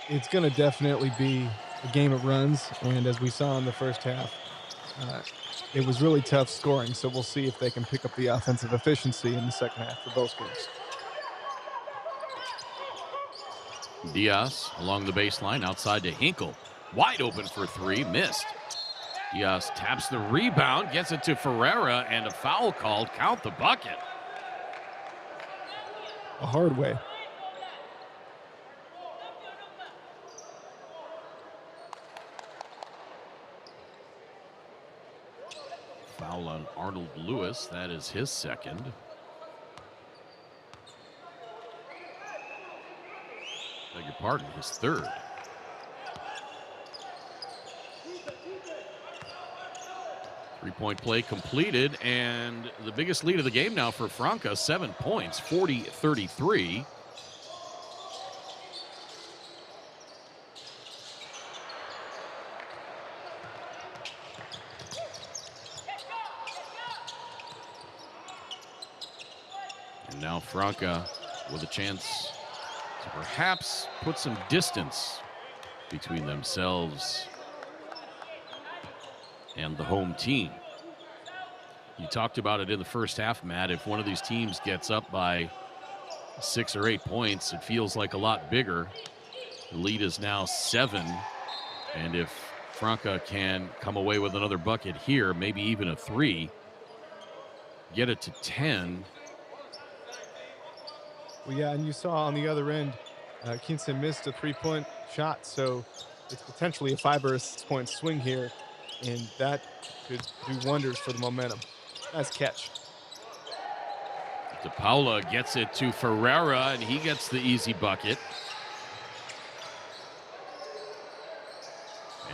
It's going to definitely be a game of runs, and as we saw in the first half, it was really tough scoring, so we'll see if they can pick up the offensive efficiency in the second half for both games. Diaz along the baseline, outside to Hinkle. Wide open for 3, missed. Diaz taps the rebound, gets it to Ferreira, and a foul called. Count the bucket. A hard way. Foul on Arnold Lewis. That is his second. Beg your pardon, his third. Three-point play completed, and the biggest lead of the game now for Franca, 7 points, 40-33. And now Franca with a chance to perhaps put some distance between themselves and the home team. You talked about it in the first half, Matt. If one of these teams gets up by 6 or 8 points, it feels like a lot bigger. The lead is now 7, and if Franca can come away with another bucket here, maybe even a 3, get it to 10. Well, yeah, and you saw on the other end, Quimsa missed a 3-point shot, so it's potentially a 5 or a 6-point swing here, and that could do wonders for the momentum. Nice catch. DePaula gets it to Ferreira, and he gets the easy bucket.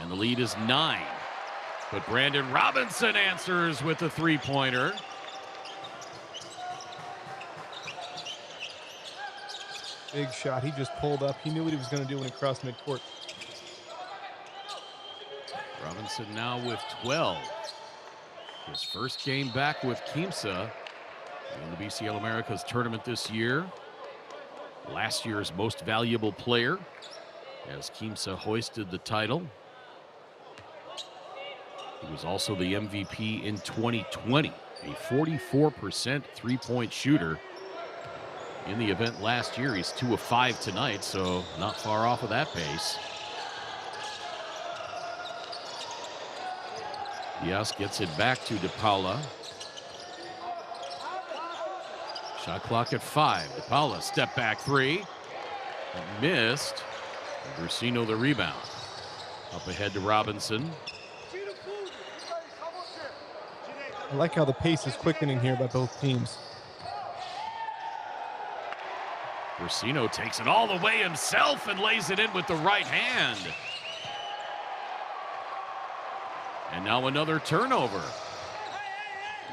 And the lead is 9. But Brandon Robinson answers with a 3-pointer. Big shot. He just pulled up. He knew what he was going to do when he crossed midcourt. Robinson now with 12. His first game back with Quimsa in the BCL Americas tournament this year. Last year's most valuable player as Quimsa hoisted the title. He was also the MVP in 2020, a 44% three-point shooter in the event last year. He's 2 of 5 tonight, so not far off of that pace. Diaz gets it back to DePaula. Shot clock at 5. DePaula, step back 3. Missed. Brusino the rebound. Up ahead to Robinson. I like how the pace is quickening here by both teams. Brusino takes it all the way himself and lays it in with the right hand. And now another turnover.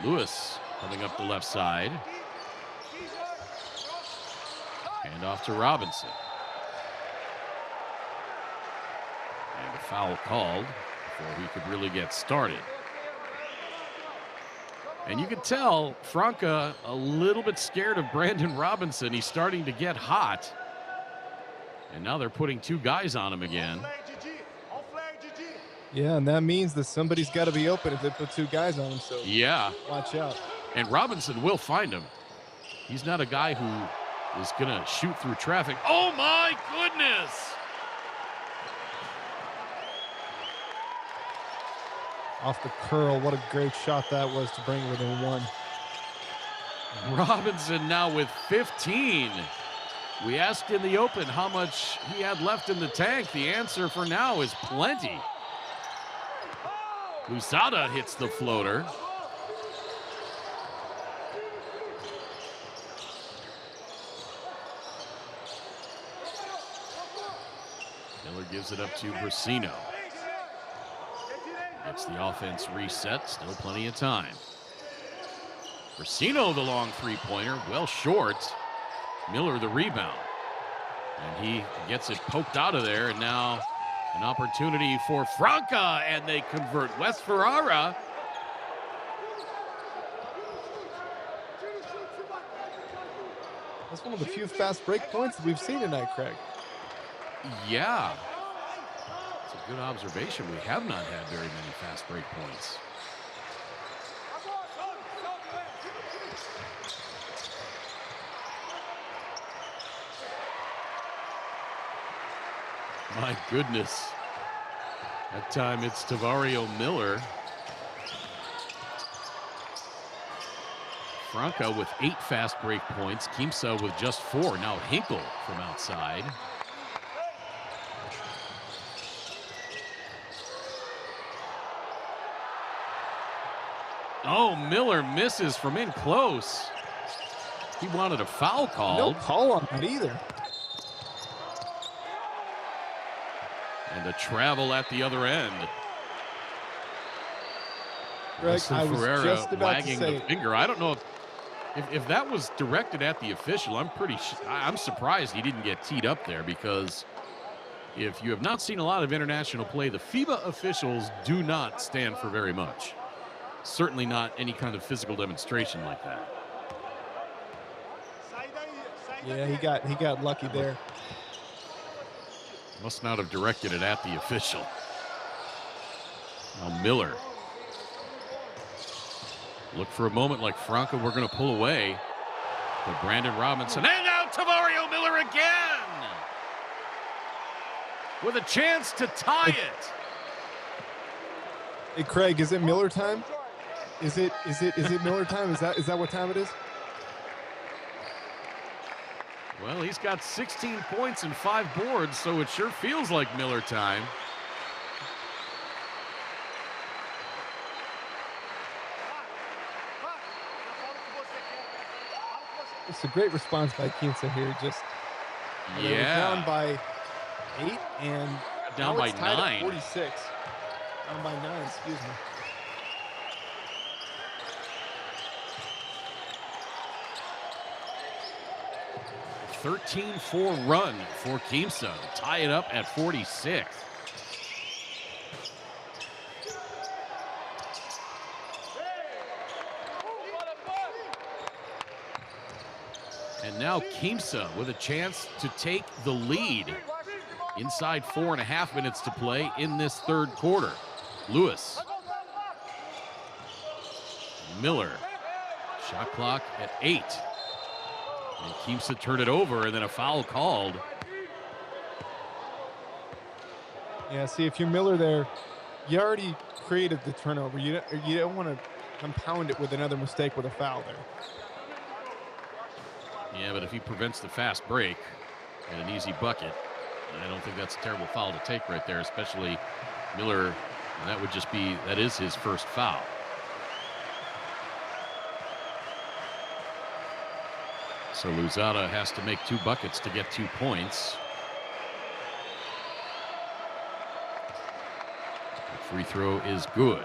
Lewis coming up the left side. Hand off to Robinson. And a foul called before he could really get started. And you could tell Franca a little bit scared of Brandon Robinson. He's starting to get hot. And now they're putting 2 guys on him again. Yeah, and that means that somebody's got to be open if they put 2 guys on him. So yeah, watch out. And Robinson will find him. He's not a guy who is going to shoot through traffic. Oh, my goodness. Off the curl, what a great shot that was to bring it within 1. Robinson now with 15. We asked in the open how much he had left in the tank. The answer for now is plenty. Lusada hits the floater. Miller gives it up to Brusino. Gets the offense reset, still plenty of time. Brusino the long three-pointer, well short. Miller the rebound. And he gets it poked out of there, and now an opportunity for Franca, and they convert. West Ferrara. That's one of the few fast break points that we've seen tonight, Craig. Yeah. It's a good observation. We have not had very many fast break points. My goodness. That time it's Tavario Miller. Franca with 8 fast break points. Quimsa with just 4. Now Hinkle from outside. Oh, Miller misses from in close. He wanted a foul called. No call on that either. And a travel at the other end. Greg, I was Ferreira just about wagging to say, the finger. I don't know if that was directed at the official. I'm surprised he didn't get teed up there, because if you have not seen a lot of international play, the FIBA officials do not stand for very much. Certainly not any kind of physical demonstration like that. yeah, he got lucky there. Must not have directed it at the official. Now Miller. Look for a moment like Franca, we're going to pull away. But Brandon Robinson, and now Tavario Miller again! With a chance to tie it. Hey, Craig, is it Miller time? Is it Miller time? Is that what time it is? Well, he's got 16 points and 5 boards, so it sure feels like Miller time. It's a great response by Quimsa here. Just down by 8 and down by 9. 46. Down by 9. Excuse me. A 13-4 run for Quimsa to tie it up at 46. And now Quimsa with a chance to take the lead inside 4.5 minutes to play in this third quarter. Lewis Miller. Shot clock at 8. And Quimsa turned it over, and then a foul called. Yeah, see, if you're Miller there, you already created the turnover. You don't want to compound it with another mistake with a foul there. Yeah, but if he prevents the fast break and an easy bucket, I don't think that's a terrible foul to take right there, especially Miller. That is his first foul. So Luzada has to make 2 buckets to get 2 points. The free throw is good.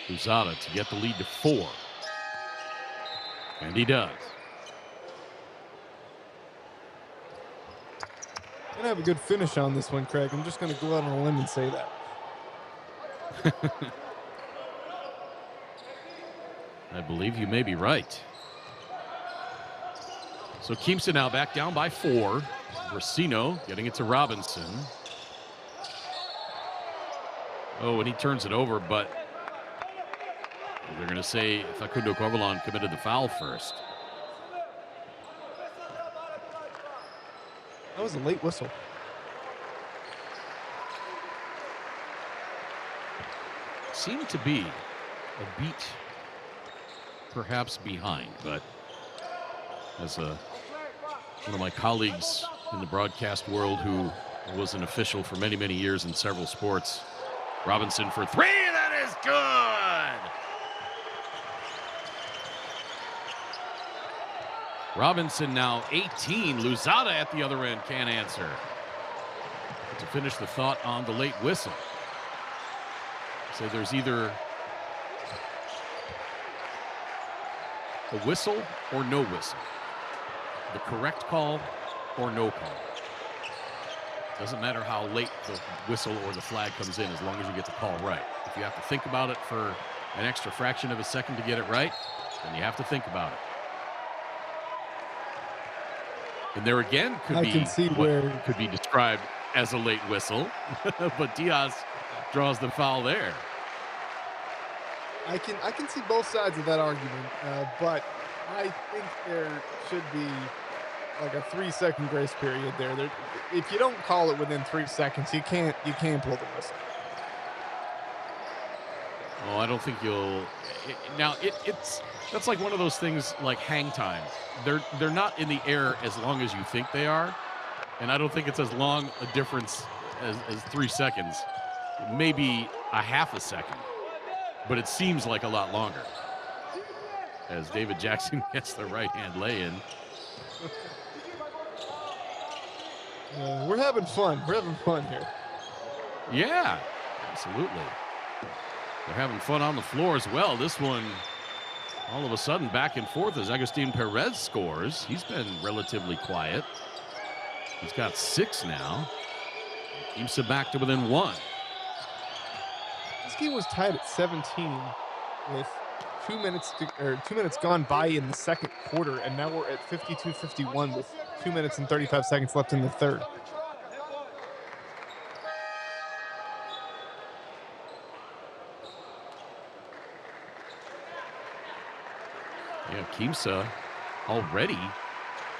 Luzada to get the lead to 4. And he does. Gonna have a good finish on this one, Craig. I'm just gonna go out on a limb and say that. I believe you may be right. So Quimsa now back down by 4. Brasino getting it to Robinson. Oh, and he turns it over, but they're going to say Facundo Corvalon committed the foul first. That was a late whistle. Seemed to be a beat perhaps behind, but as one of my colleagues in the broadcast world who was an official for many, many years in several sports, Robinson for 3, that is good! Robinson now 18. Luzada at the other end can't answer. To finish the thought on the late whistle. So there's either a whistle or no whistle. The correct call or no call. Doesn't matter how late the whistle or the flag comes in as long as you get the call right. If you have to think about it for an extra fraction of a second to get it right, then you have to think about it. And there again could be described as a late whistle, but Diaz draws the foul there. I can see both sides of that argument, but I think there should be like a 3-second grace period there. If you don't call it within 3 seconds, you can't blow the whistle. Oh, I don't think you'll. That's like one of those things like hang time. They're not in the air as long as you think they are, and I don't think it's as long a difference as 3 seconds. Maybe a half a second, but it seems like a lot longer. As David Jackson gets the right-hand lay-in. We're having fun. We're having fun here. Yeah, absolutely. They're having fun on the floor as well. This one, all of a sudden, back and forth as Agustin Perez scores. He's been relatively quiet. He's got 6 now. Quimsa back to within 1. This game was tied at 17 with 2 minutes gone by in the second quarter, and now we're at 52-51 with 2 minutes and 35 seconds left in the third. Yeah, Quimsa already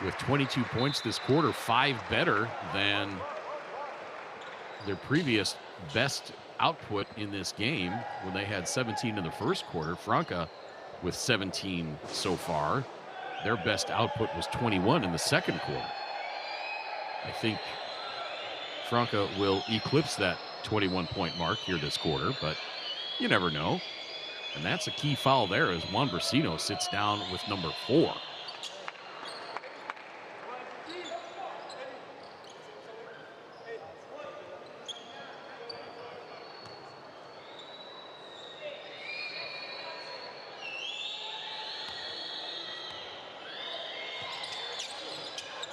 with 22 points this quarter, 5 better than their previous best output in this game when they had 17 in the first quarter. Franca with 17 so far. Their best output was 21 in the second quarter. I think Franca will eclipse that 21-point mark here this quarter, but you never know. And that's a key foul there as Juan Brasino sits down with number 4.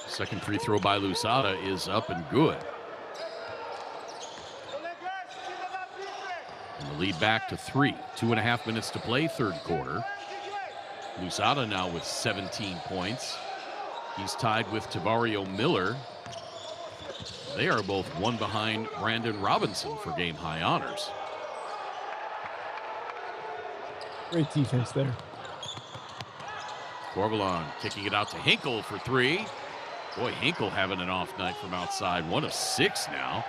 Second free throw by Luzada is up and good. And the lead back to 3. 2.5 minutes to play, third quarter. Lusada now with 17 points. He's tied with Tavario Miller. They are both one behind Brandon Robinson for game high honors. Great defense there. Corvalon kicking it out to Hinkle for three. Boy, Hinkle having an off night from outside. 1 of 6 now.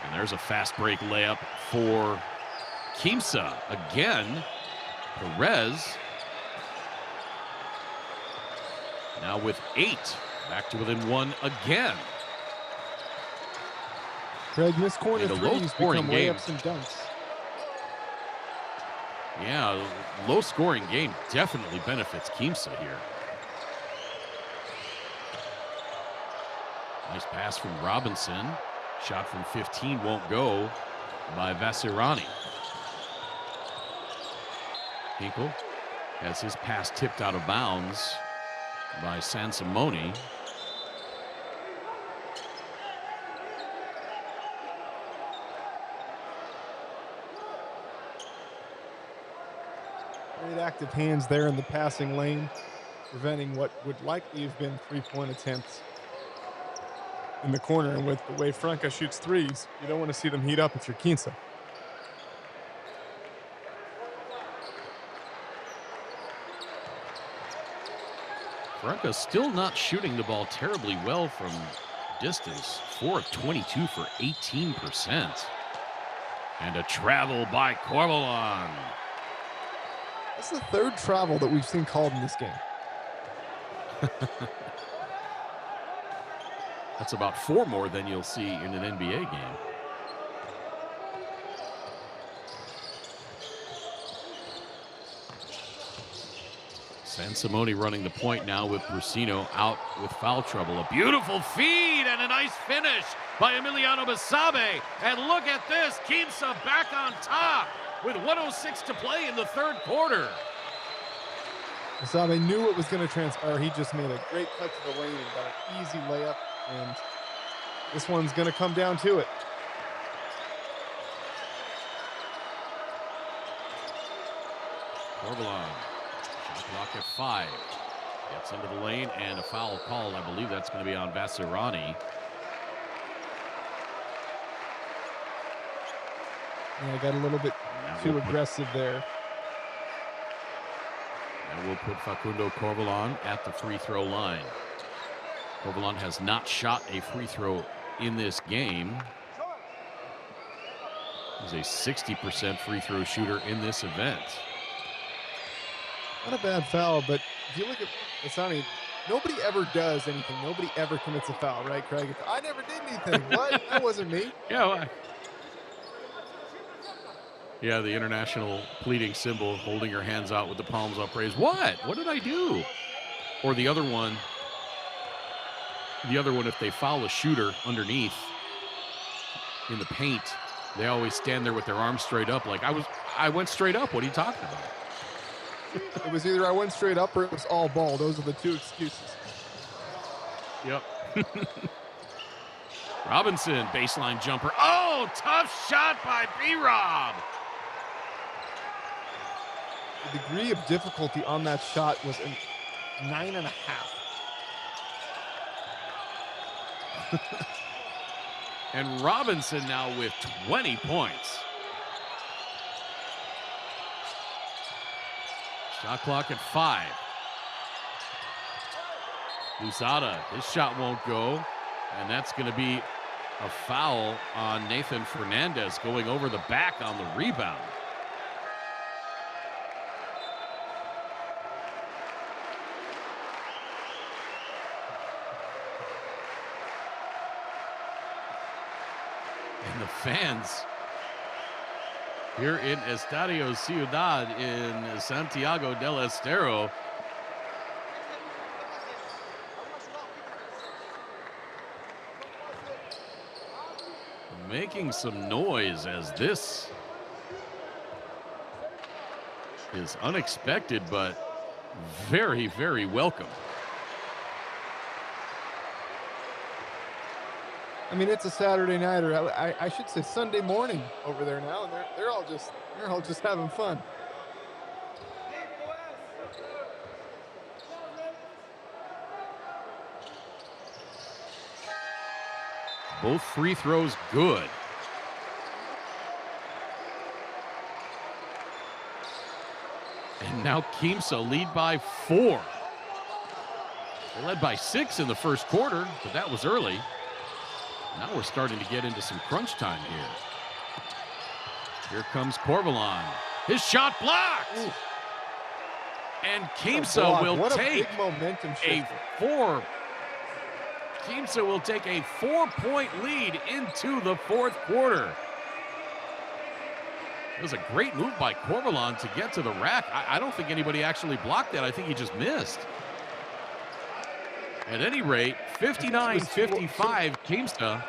And there's a fast break layup for Quimsa. Again, Perez now with 8. Back to within 1 again. Craig, this corner And a threes low-scoring become game. layups and dunks. Yeah, low-scoring game definitely benefits Quimsa here. Nice pass from Robinson. Shot from 15 won't go by Vasirani. Hinkle has his pass tipped out of bounds by Sansimone. Great active hands there in the passing lane, preventing what would likely have been three-point attempts in the corner. And with the way Franca shoots threes, you don't want to see them heat up if you're Quimsa. Franca still not shooting the ball terribly well from distance. 4 of 22 for 18%. And a travel by Corvalon. That's the third travel that we've seen called in this game. That's about 4 more than you'll see in an NBA game. Sansimone running the point now with Brusino out with foul trouble. A beautiful feed and a nice finish by Emiliano Basabe. And look at this, Quimsa back on top with 1:06 to play in the third quarter. Basabe knew what was going to transpire. He just made a great cut to the lane and got an easy layup. And this one's going to come down to it. Corvalon. Shot clock at 5. Gets into the lane and a foul called. I believe that's going to be on Vasirani. Yeah, got a little bit too aggressive there. And we'll put Facundo Corvalon at the free throw line. Corvalon has not shot a free throw in this game. He's a 60% free throw shooter in this event. Not a bad foul, but if you look at Asani, nobody ever does anything. Nobody ever commits a foul, right, Craig? I never did anything. What? That wasn't me. Yeah, yeah, the international pleading symbol, holding your hands out with the palms upraised. What? What did I do? Or the other one, if they foul a shooter underneath in the paint, they always stand there with their arms straight up like, I went straight up. What are you talking about? It was either I went straight up or it was all ball. Those are the two excuses. Yep. Robinson, baseline jumper. Oh, tough shot by B-Rob. The degree of difficulty on that shot was 9.5. And Robinson now with 20 points. Shot clock at 5. Lusada, his shot won't go. And that's going to be a foul on Nathan Fernandez going over the back on the rebound. And the fans here in Estadio Ciudad in Santiago del Estero making some noise as this is unexpected but very, very welcome. I mean, it's a Saturday night, or I should say Sunday morning over there now, and they're all just having fun. Both free throws good. And now Quimsa lead by 4. They led by 6 in the first quarter, but that was early. Now we're starting to get into some crunch time here. Here comes Corvalon. His shot blocked. Ooh. And Quimsa will take momentum a 4. Quimsa will take a 4-point lead into the fourth quarter. It was a great move by Corvalon to get to the rack. I don't think anybody actually blocked that. I think he just missed. At any rate, 59-55, Quimsa.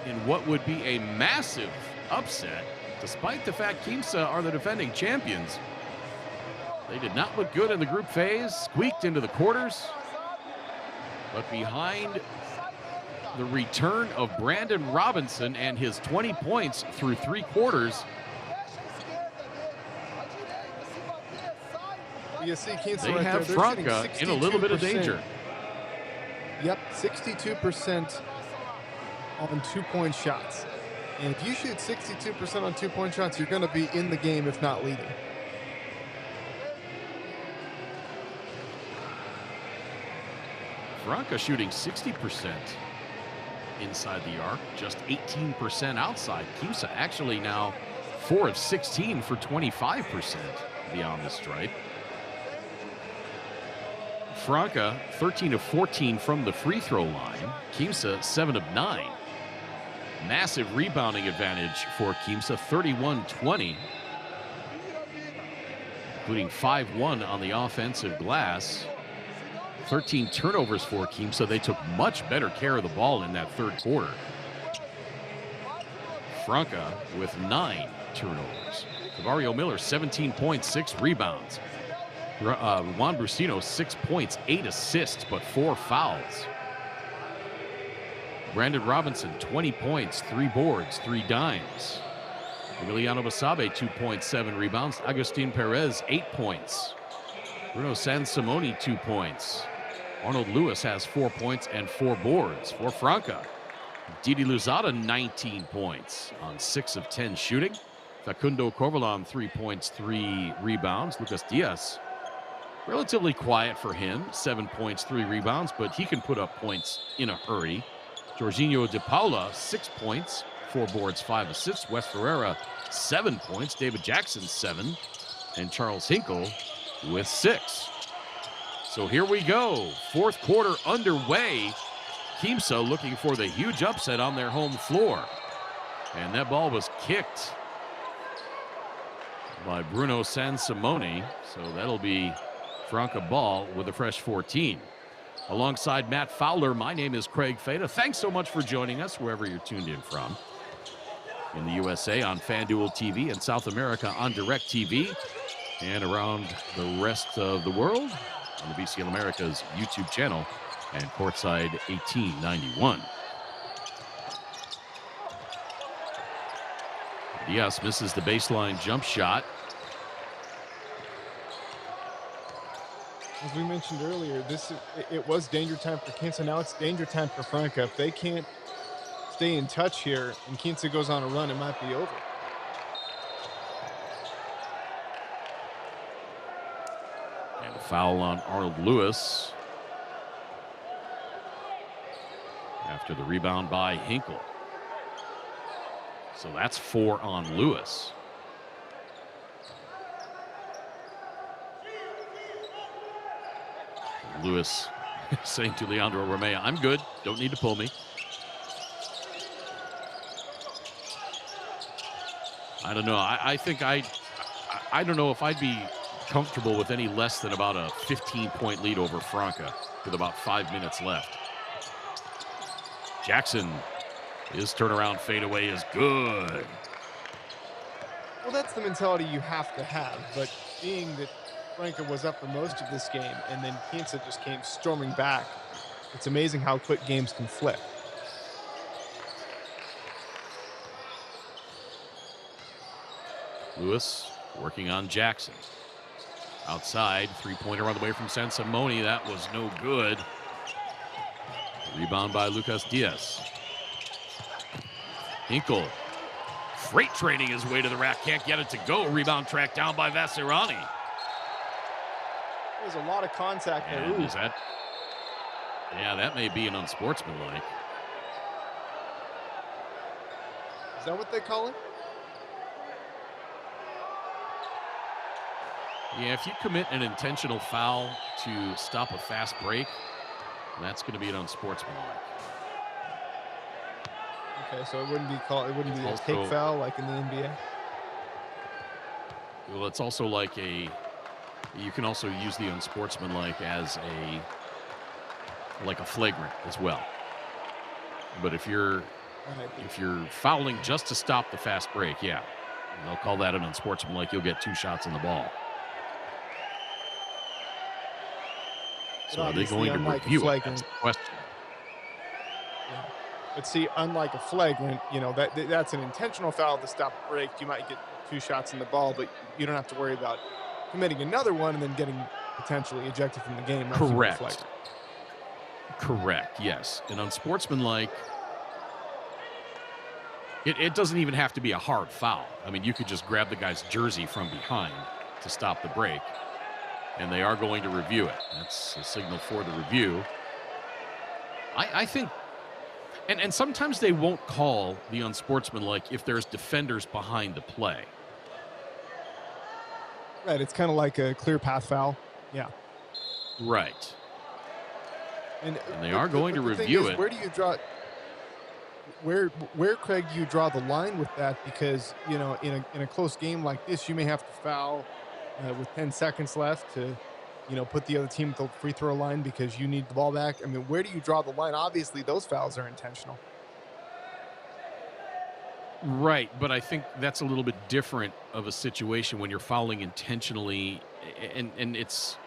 In what would be a massive upset, despite the fact Quimsa are the defending champions. They did not look good in the group phase, squeaked into the quarters. But behind the return of Brandon Robinson and his 20 points through 3 quarters. You see Quimsa they right have there. Franca in a little bit of danger. Yep, 62% on 2-point shots. And if you shoot 62% on 2-point shots, you're going to be in the game, if not leading. Franca shooting 60% inside the arc, just 18% outside. Quimsa actually now 4 of 16 for 25% beyond the stripe. Franca 13 of 14 from the free throw line. Quimsa 7 of 9. Massive rebounding advantage for Quimsa, 31-20, including 5-1 on the offensive glass. 13 turnovers for Quimsa. They took much better care of the ball in that third quarter. Franca with 9 turnovers. Tavario Miller, 17 points, 6 rebounds. Juan Brusino, 6 points, 8 assists, but 4 fouls. Brandon Robinson, 20 points, 3 boards, 3 dimes. Emiliano Basabe, 2 points, 7 rebounds. Agustin Perez, 8 points. Bruno Sansimoni, 2 points. Arnold Lewis has 4 points and 4 boards for Franca. Didi Luzada, 19 points on 6 of 10 shooting. Facundo Corvalon, 3 points, 3 rebounds. Lucas Diaz, relatively quiet for him, 7 points, 3 rebounds, but he can put up points in a hurry. Jorginho de Paula, 6 points, 4 boards, 5 assists. Wes Ferreira, 7 points. David Jackson, 7. And Charles Hinkle with 6. So here we go. Fourth quarter underway. Quimsa looking for the huge upset on their home floor. And that ball was kicked by Bruno Sansimoni. So that'll be Franca ball with a fresh 14. Alongside Matt Fowler, my name is Craig Fada. Thanks so much for joining us wherever you're tuned in from. In the USA on FanDuel TV, and South America on DirecTV, and around the rest of the world on the BCL America's YouTube channel and Courtside 1891. Diaz misses the baseline jump shot. As we mentioned earlier, it was danger time for Quimsa. Now it's danger time for Franca. If they can't stay in touch here and Quimsa goes on a run, it might be over. And a foul on Arnold Lewis after the rebound by Hinkle. So that's 4 on Lewis. Lewis saying to Leandro Romea, I'm good, don't need to pull me. I don't know. I think I don't know if I'd be comfortable with any less than about a 15-point lead over Franca with about 5 minutes left. Jackson, his turnaround fadeaway is good. Well, that's the mentality you have to have, but being that Franca was up for most of this game and then Quimsa just came storming back, it's amazing how quick games can flip. Lewis working on Jackson. Outside, three-pointer on the way from Sansamoni. That was no good. Rebound by Lucas Diaz. Hinkle. Freight training his way to the rack. Can't get it to go. Rebound tracked down by Vasirani. There's a lot of contact there. And is that? Yeah, that may be an unsportsmanlike. Is that what they call it? Yeah, if you commit an intentional foul to stop a fast break, that's going to be an unsportsmanlike. Okay, so it wouldn't be a take foul like in the NBA. Well, it's also like you can also use the unsportsmanlike as a flagrant as well. But if you're fouling just to stop the fast break, yeah, they'll call that an unsportsmanlike. You'll get 2 shots on the ball. So are they going to review it? That's the question. Yeah. But see, unlike a flagrant, that's an intentional foul to stop a break. You might get 2 shots in the ball, but you don't have to worry about committing another one and then getting potentially ejected from the game. Correct. Correct, yes. An unsportsmanlike, it doesn't even have to be a hard foul. I mean, you could just grab the guy's jersey from behind to stop the break, and they are going to review it. That's a signal for the review. I think, and sometimes they won't call the unsportsmanlike if there's defenders behind the play. Right, it's kind of like a clear path foul. Yeah. Right. And they are going to review it. Where do you draw? Where, Craig, do you draw the line with that? Because in a close game like this, you may have to foul with 10 seconds left to, put the other team at the free throw line because you need the ball back. I mean, where do you draw the line? Obviously, those fouls are intentional. Right, but I think that's a little bit different of a situation when you're fouling intentionally, and it's.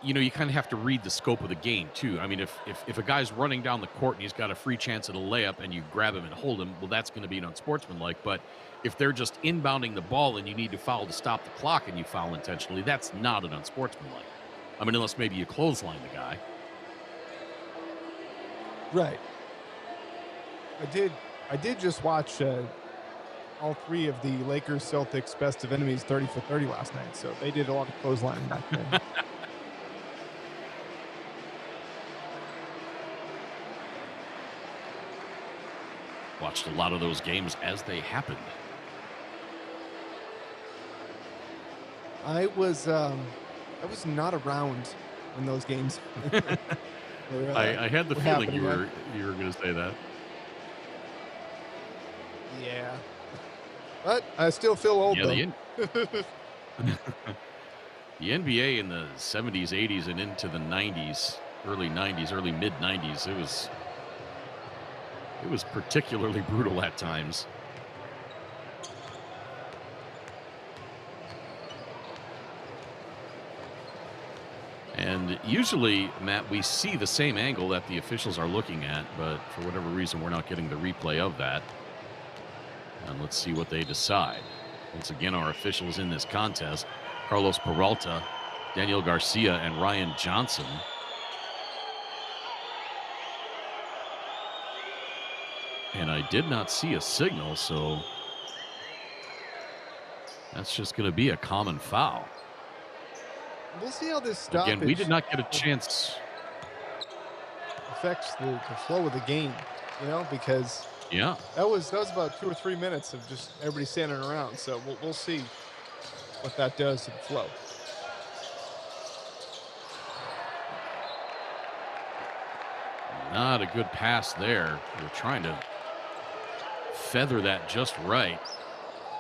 You kind of have to read the scope of the game, too. I mean, if a guy's running down the court and he's got a free chance at a layup and you grab him and hold him, well, that's going to be an unsportsmanlike. But if they're just inbounding the ball and you need to foul to stop the clock and you foul intentionally, that's not an unsportsmanlike. I mean, unless maybe you clothesline the guy. Right. I did just watch all 3 of the Lakers-Celtics best of enemies 30 for 30 last night, so they did a lot of clotheslining back then. Watched a lot of those games as they happened. I was not around when those games. I had the feeling you were going to say that. Yeah, but I still feel old. Yeah, the NBA in the 70s, 80s, and into the 90s, early mid 90s, it was particularly brutal at times. And usually, Matt, we see the same angle that the officials are looking at, but for whatever reason, we're not getting the replay of that. And let's see what they decide. Once again, our officials in this contest, Carlos Peralta, Daniel Garcia, and Ryan Johnson. And I did not see a signal, so that's just going to be a common foul. We'll see how this stoppage... Again, we did not get a chance... affects the flow of the game, because... Yeah. That was about 2 or 3 minutes of just everybody standing around, so we'll see what that does to the flow. Not a good pass there. We're trying to feather that just right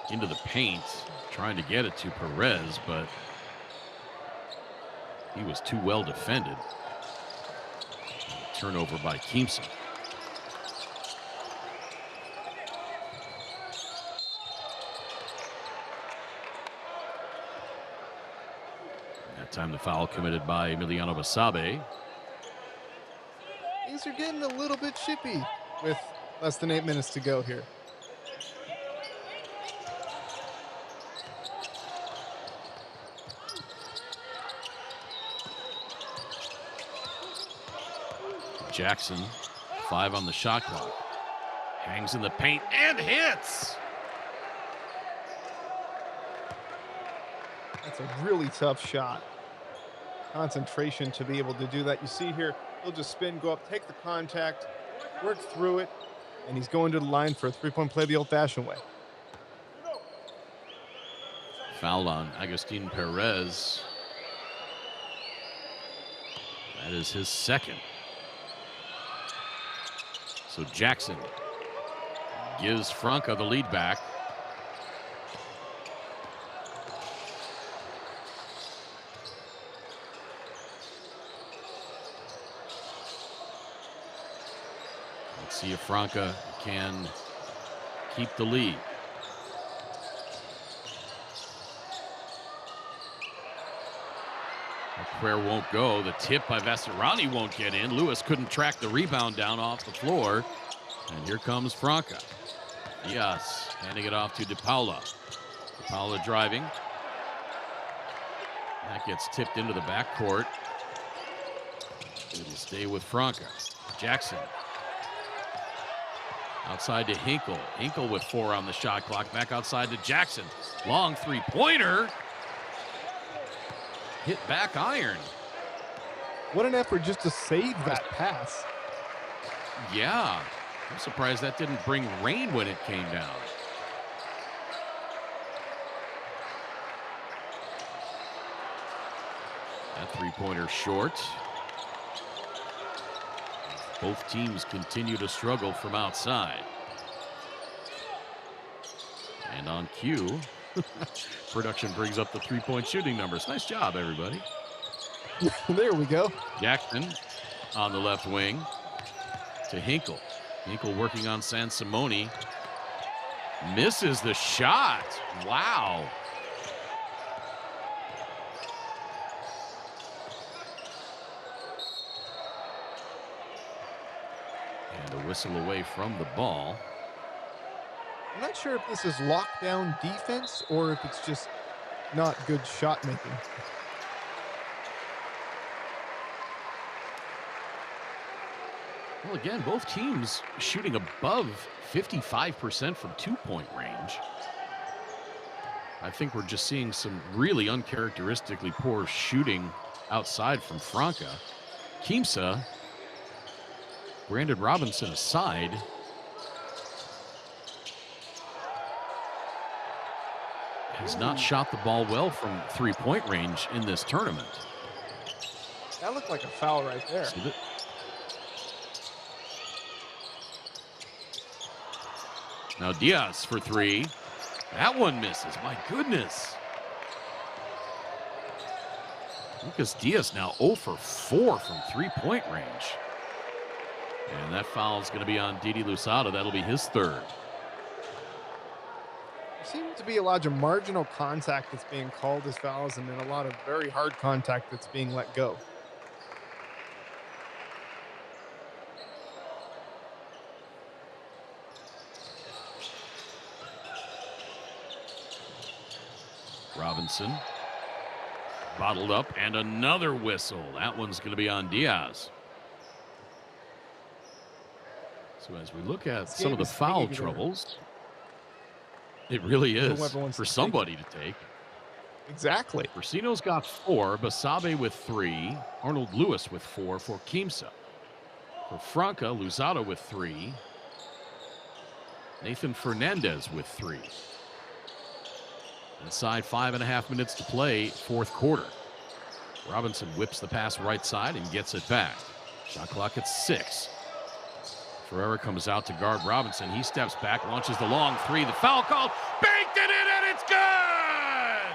into the paint, trying to get it to Perez, but he was too well defended. Turnover by Quimsa. That time the foul committed by Emiliano Basabe. Things are getting a little bit chippy with less than 8 minutes to go here. Jackson, 5 on the shot clock. Hangs in the paint and hits. That's a really tough shot. Concentration to be able to do that. You see here, he'll just spin, go up, take the contact, work through it, and he's going to the line for a three-point play the old-fashioned way. Foul on Agustin Perez. That is his second. So Jackson gives Franca the lead back. Let's see if Franca can keep the lead. Prayer won't go. The tip by Vasarani won't get in. Lewis couldn't track the rebound down off the floor. And here comes Franca. Yes, handing it off to De Paula. De Paula driving. That gets tipped into the backcourt. It'll stay with Franca. Jackson. Outside to Hinkle. Hinkle with 4 on the shot clock. Back outside to Jackson. Long three-pointer. Hit back iron. What an effort just to save that pass. Yeah. I'm surprised that didn't bring rain when it came down. That three-pointer short. Both teams continue to struggle from outside. And on cue, production brings up the three-point shooting numbers. Nice job, everybody. There we go. Jackson on the left wing to Hinkle. Hinkle working on San Simone. Misses the shot. Wow. And a whistle away from the ball. I'm not sure if this is lockdown defense or if it's just not good shot making. Well, again, both teams shooting above 55% from two-point range. I think we're just seeing some really uncharacteristically poor shooting outside from Franca. Quimsa, Brandon Robinson aside, has not shot the ball well from three-point range in this tournament. That looked like a foul right there. Now Diaz for 3. That one misses. My goodness. Lucas Diaz now 0 for 4 from three-point range. And that foul is going to be on Didi Lusada. That'll be his third. There seems to be a lot of marginal contact that's being called as fouls and then a lot of very hard contact that's being let go. Robinson bottled up and another whistle. That one's going to be on Diaz. So as we look at some of the foul troubles, it really is for somebody to take. Exactly. Brasino's got 4, Basabe with 3, Arnold Lewis with 4 for Quimsa. For Franca, Luzado with 3, Nathan Fernandez with 3. Inside 5.5 minutes to play, fourth quarter. Robinson whips the pass right side and gets it back. Shot clock at 6. Ferreira comes out to guard Robinson. He steps back, launches the long 3. The foul called, banked it in, and it's good!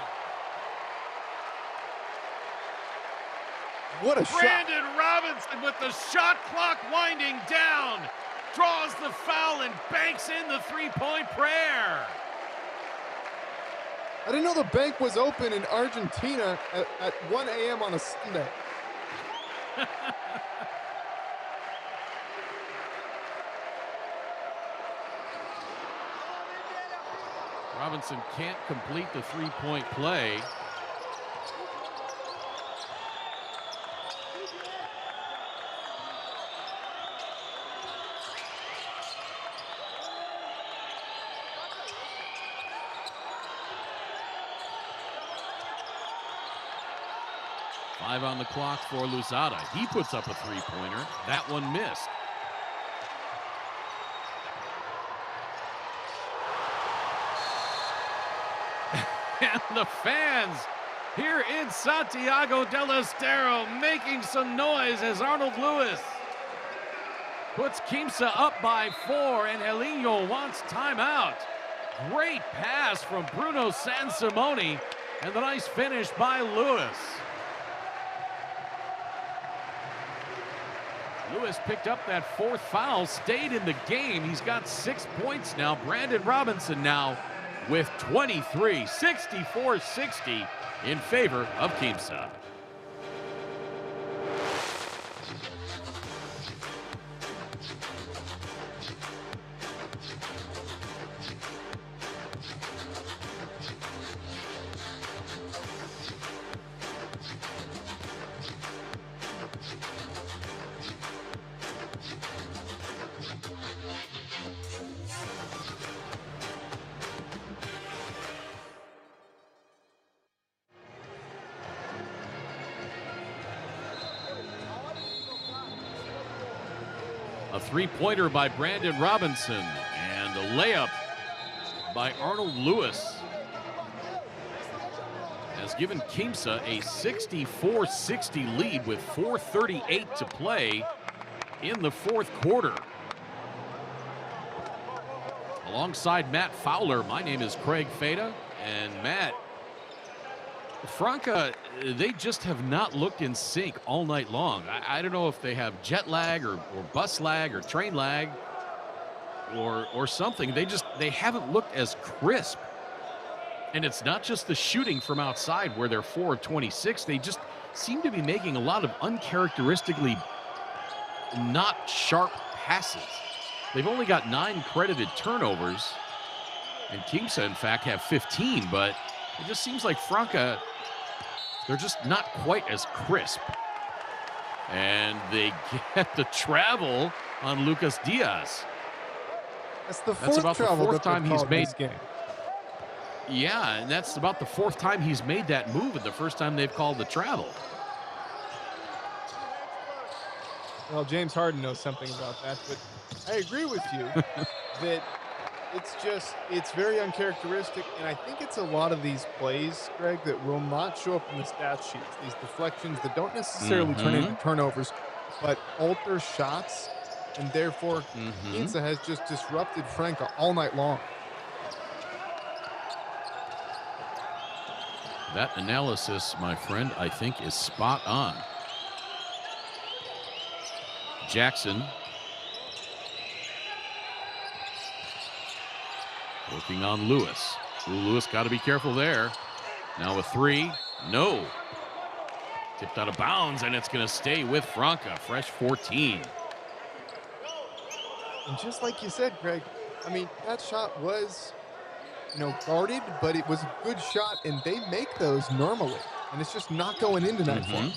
What a shot. Brandon Robinson with the shot clock winding down, draws the foul and banks in the three-point prayer. I didn't know the bank was open in Argentina at 1 a.m. on a Sunday. Robinson can't complete the three-point play. 5 on the clock for Luzada. He puts up a three-pointer. That one missed. And the fans here in Santiago del Estero making some noise as Arnold Lewis puts Quimsa up by 4, and Helino wants timeout. Great pass from Bruno Sansimone, and the nice finish by Lewis. Lewis picked up that 4th foul, stayed in the game. He's got 6 points now. Brandon Robinson now with 23, 64-60 in favor of Quimsa. A three-pointer by Brandon Robinson and a layup by Arnold Lewis has given Quimsa a 64-60 lead with 4:38 to play in the 4th quarter. Alongside Matt Fowler, my name is Craig Fada, and Matt, Franca, they just have not looked in sync all night long. I don't know if they have jet lag or bus lag or train lag or something. They haven't looked as crisp. And it's not just the shooting from outside where they're 4 of 26. They just seem to be making a lot of uncharacteristically not sharp passes. They've only got 9 credited turnovers, and Quimsa, in fact, have 15, but it just seems like Franca, they're just not quite as crisp. And they get the travel on Lucas Diaz. That's the That's about the travel 4th time he's made. this game. Yeah, and that's about the 4th time he's made that move, and the first time they've called the travel. Well, James Harden knows something about that, but I agree with you that it's very uncharacteristic, and I think it's a lot of these plays, Greg, that will not show up in the stat sheets. These deflections that don't necessarily turn into turnovers, but alter shots, and therefore Quimsa has just disrupted Franca all night long. That analysis, my friend, I think is spot on. Jackson working on Lewis. Ooh, Lewis got to be careful there. Now a 3. No. Tipped out of bounds, and it's going to stay with Franca. Fresh 14. And just like you said, Greg, I mean, that shot was, guarded, but it was a good shot, and they make those normally. And it's just not going in tonight for them.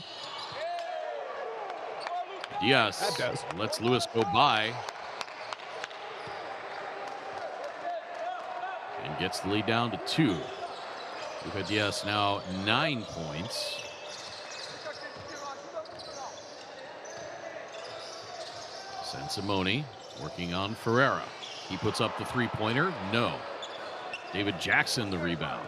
Yes, lets Lewis go by. And gets the lead down to 2. Lucas Diaz now 9 points. Sansimone working on Ferreira. He puts up the three-pointer. No. David Jackson the rebound.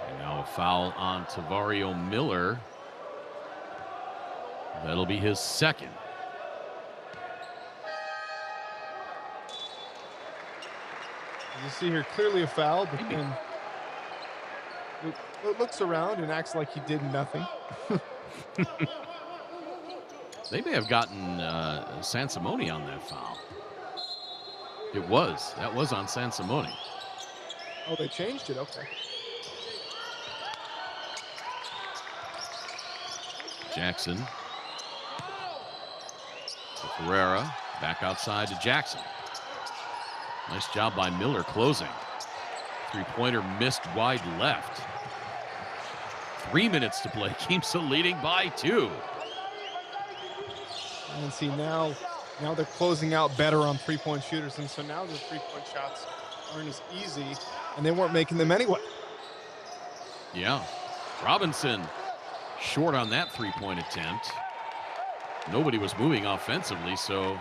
And now a foul on Tavario Miller. That'll be his 2nd. You see here clearly a foul, but then looks around and acts like he did nothing. They may have gotten Sansimone on that foul. That was on Sansimone. Oh, they changed it? Okay. Jackson to Ferreira. Back outside to Jackson. Nice job by Miller closing. Three-pointer missed wide left. 3 minutes to play. Quimsa leading by 2. And see now Now they're closing out better on three-point shooters, and so now the three-point shots aren't as easy, and they weren't making them anyway. Yeah. Robinson short on that three-point attempt. Nobody was moving offensively, so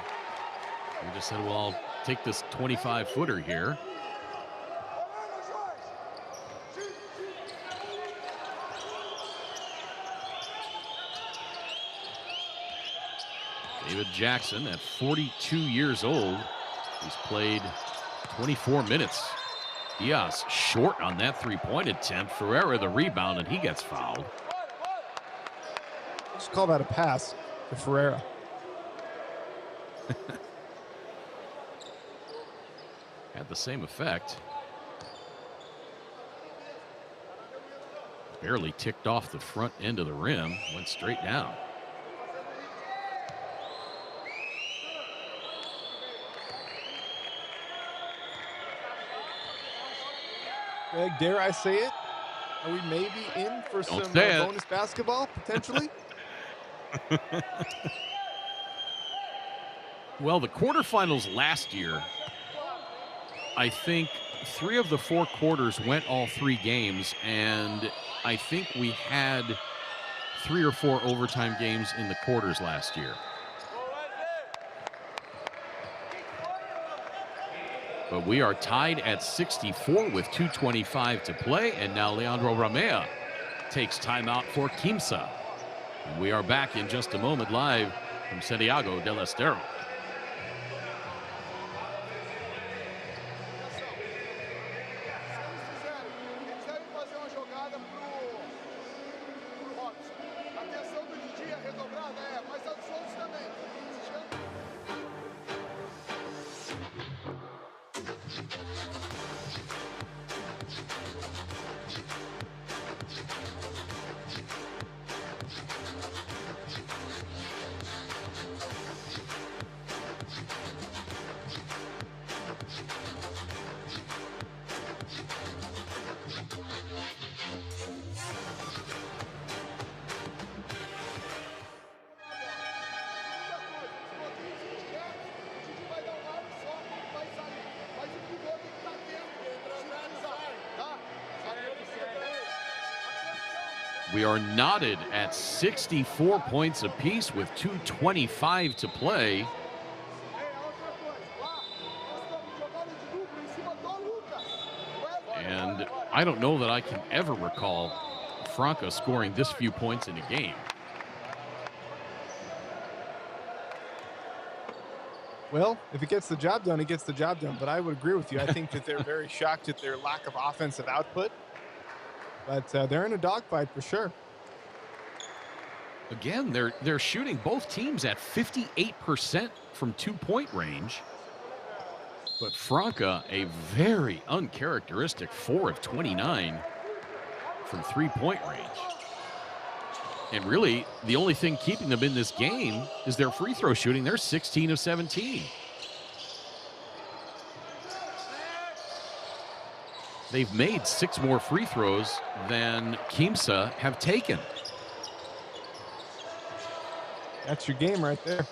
we just said, well, I'll take this 25-footer here. David Jackson at 42 years old. He's played 24 minutes. Diaz short on that three-point attempt. Ferreira the rebound, and he gets fouled. Just call that a pass to Ferreira. Had the same effect. Barely ticked off the front end of the rim. Went straight down. Dare I say it? Are we maybe in for some bonus basketball, potentially? Well, the quarterfinals last year, I think 3 of the 4 quarters went all 3 games, and I think we had 3 or 4 overtime games in the quarters last year. But we are tied at 64 with 2:25 to play, and now Leandro Ramea takes timeout for Quimsa. And we are back in just a moment live from Santiago del Estero. We are knotted at 64 points apiece with 2:25 to play. And I don't know that I can ever recall Franca scoring this few points in a game. Well, if it gets the job done, it gets the job done. But I would agree with you. I think that they're very shocked at their lack of offensive output. But they're in a dogfight for sure. Again, they're shooting both teams at 58% from 2-point range. But Franca, a very uncharacteristic 4 of 29 from 3-point range. And really, the only thing keeping them in this game is their free throw shooting. They're 16 of 17. They've made 6 more free throws than Quimsa have taken. That's your game right there.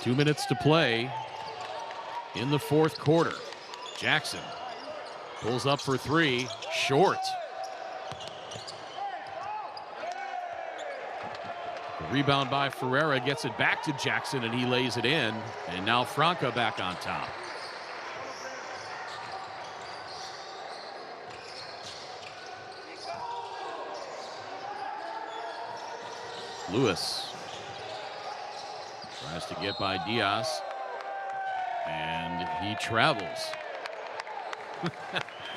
2 minutes to play in the 4th quarter. Jackson pulls up for 3, short. The rebound by Ferreira gets it back to Jackson, and he lays it in. And now Franca back on top. Lewis tries to get by Diaz, and he travels.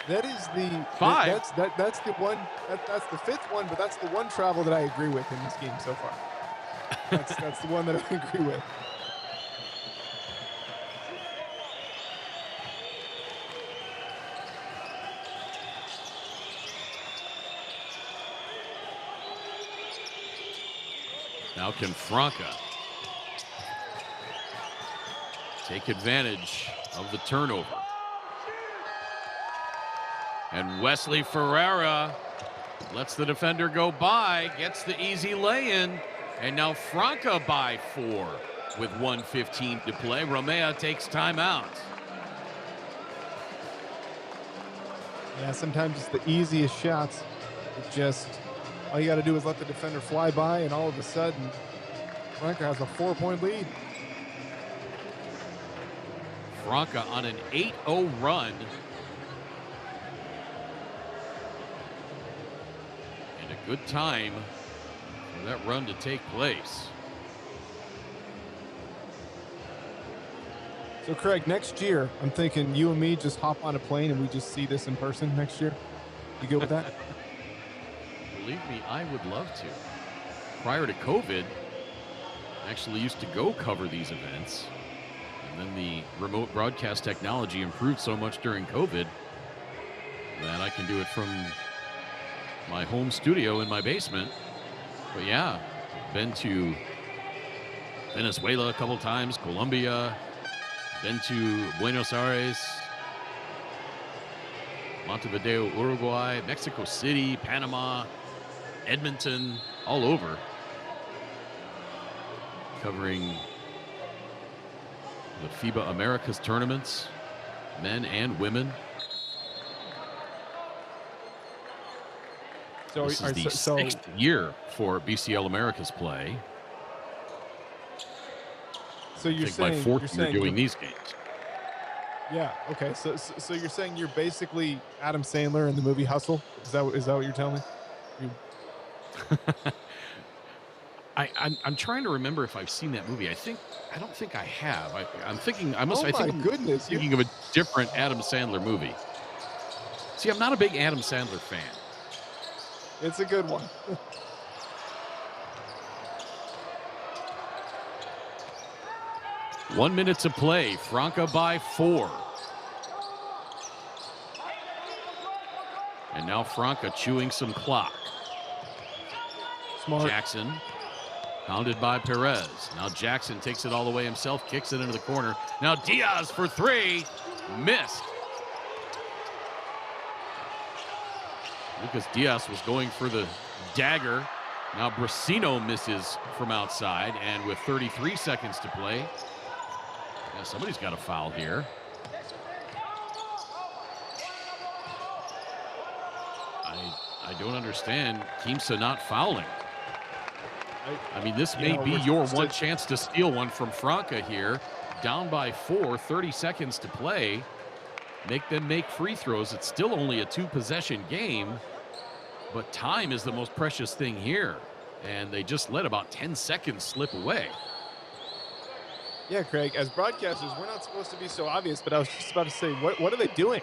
That is the 5. That's the one. That's the 5th one, but that's the one travel that I agree with in this game so far. That's the one that I agree with. Now can Franca take advantage of the turnover? And Wesley Ferreira lets the defender go by, gets the easy lay-in, and now Franca by 4. with 1:15 to play. Romea takes timeout. Yeah, sometimes it's the easiest shots. It just, all you got to do is let the defender fly by, and all of a sudden, Franca has a 4-point lead. Franca on an 8-0 run. And a good time for that run to take place. So, Craig, next year, I'm thinking you and me just hop on a plane and we just see this in person next year. You good with that? Believe me, I would love to. Prior to COVID, I actually used to go cover these events. And then the remote broadcast technology improved so much during COVID that I can do it from my home studio in my basement. But yeah, been to Venezuela a couple times, Colombia, been to Buenos Aires, Montevideo, Uruguay, Mexico City, Panama, Edmonton, all over, covering the FIBA Americas tournaments, men and women. So, This is the sixth year for BCL Americas play. So you're I think saying my fourth year doing these games. Yeah. Okay. So you're saying you're basically Adam Sandler in the movie Hustle? Is that what you're telling me? I'm trying to remember if I've seen that movie. I don't think I have. I'm thinking I must. Oh I think my I'm goodness! thinking of a different Adam Sandler movie. See, I'm not a big Adam Sandler fan. It's a good one. 1 minute to play. Franca by 4. And now Franca chewing some clock. Smart. Jackson, pounded by Perez. Now Jackson takes it all the way himself, kicks it into the corner. Now Diaz for 3. Missed. Lucas Diaz was going for the dagger. Now Brasino misses from outside, and with 33 seconds to play, yeah, somebody's got a foul here. I don't understand Quimsa not fouling. I mean, this may be your one chance to steal one from Franca here. Down by 4, 30 seconds to play. Make them make free throws. It's still only a 2-possession game, but time is the most precious thing here. And they just let about 10 seconds slip away. Yeah, Craig, as broadcasters, we're not supposed to be so obvious, but I was just about to say, what are they doing?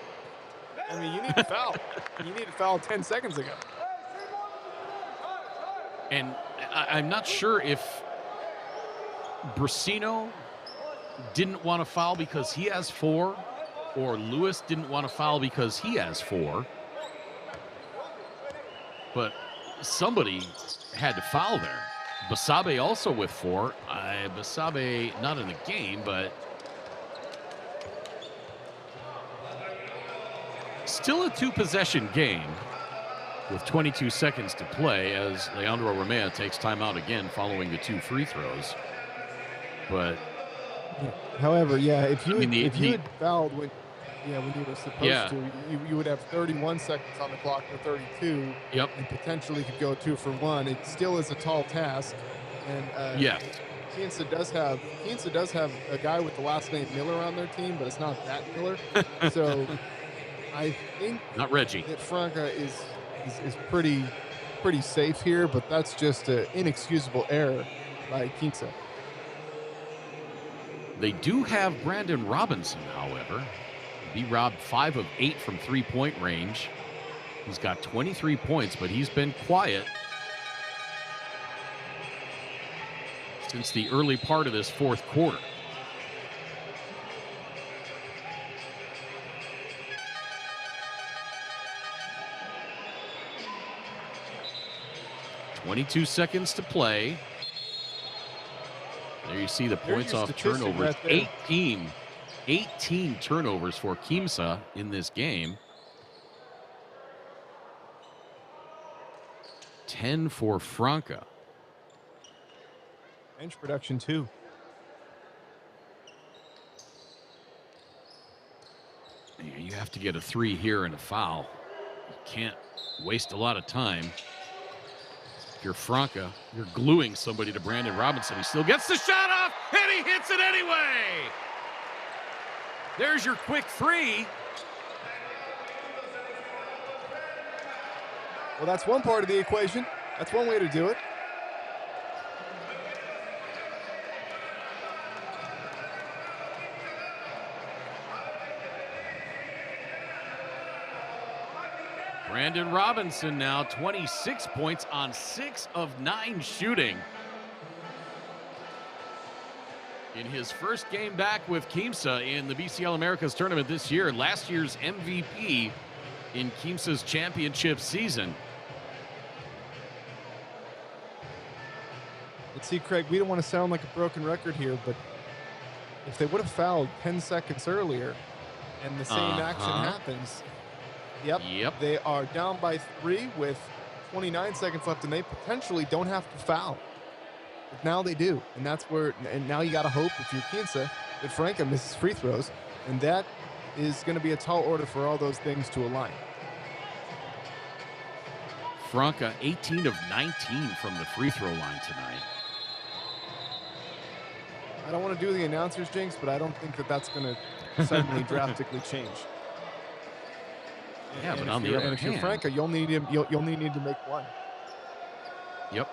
I mean, you need to foul. You need to foul 10 seconds ago. And I'm not sure if Brasino didn't want to foul because he has 4, or Lewis didn't want to foul because he has 4. But somebody had to foul there. Basabe also with 4. Basabe not in the game, but still a 2-possession game with 22 seconds to play as Leandro Romea takes timeout again following the 2 free throws. But however, yeah, if you had fouled when you were supposed to, you would have 31 seconds on the clock to 32. Yep. And potentially could go 2 for 1. It still is a tall task. And yes, Quimsa does have a guy with the last name Miller on their team, but it's not that Miller. So I think not Reggie. that Franca is pretty safe here, but that's just an inexcusable error by Quimsa. They do have Brandon Robinson, however. B-Rob 5 of 8 from 3-point range. He's got 23 points, but he's been quiet since the early part of this fourth quarter. .22 seconds to play. There you see the points off turnovers. Right 18 turnovers for Quimsa in this game. 10 for Franca. Bench production too. have to get a 3 here and a foul. You can't waste a lot of time. If you're Franca, you're gluing somebody to Brandon Robinson. He still gets the shot off, and he hits it anyway. There's your quick 3. Well, that's one part of the equation. That's one way to do it. Brandon Robinson now 26 points on 6 of 9 shooting. In his first game back with Quimsa in the BCL Americas tournament this year, last year's MVP in Quimsa's championship season. Let's see, Craig, we don't want to sound like a broken record here, but if they would have fouled 10 seconds earlier and the same action happens, yep, they are down by 3 with 29 seconds left, and they potentially don't have to foul. But now they do, and that's where, and now you got to hope, if you're Quimsa, that Franca misses free throws, and that is going to be a tall order for all those things to align. Franca 18 of 19 from the free throw line tonight. I don't want to do the announcer's jinx, but I don't think that that's going to suddenly drastically change. Yeah, but on the other hand, if you're Franca, you'll only need to make 1. Yep.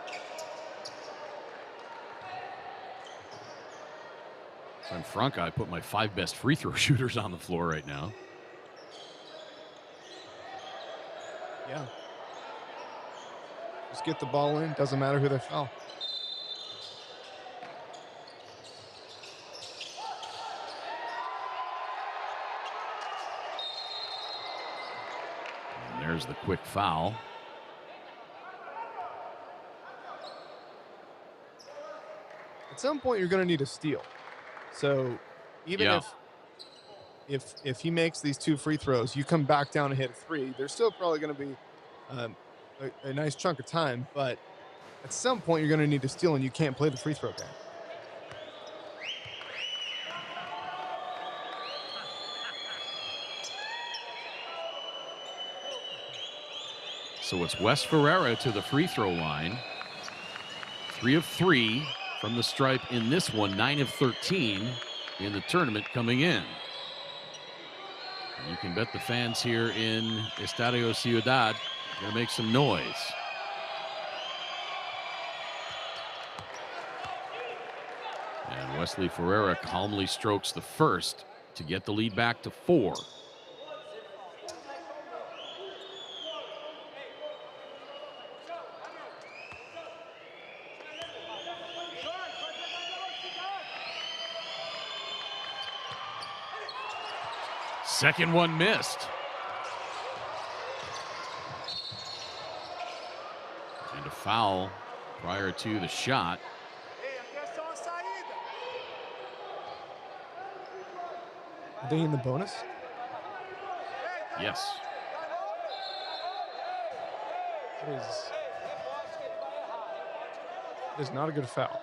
So I'm Franca. I put my 5 best free throw shooters on the floor right now. Yeah. Just get the ball in. Doesn't matter who they foul. And there's the quick foul. At some point, you're going to need a steal. So even if he makes these 2 free throws, you come back down and hit a 3, there's still probably going to be a nice chunk of time. But at some point, you're going to need to steal, and you can't play the free throw game. So it's Wes Ferreira to the free throw line. 3 of 3 from the stripe in this one, 9 of 13 in the tournament coming in. And you can bet the fans here in Estadio Ciudad are going to make some noise. And Wesley Ferreira calmly strokes the first to get the lead back to 4. Second one missed. And a foul prior to the shot. Are they in the bonus? Yes. It is not a good foul.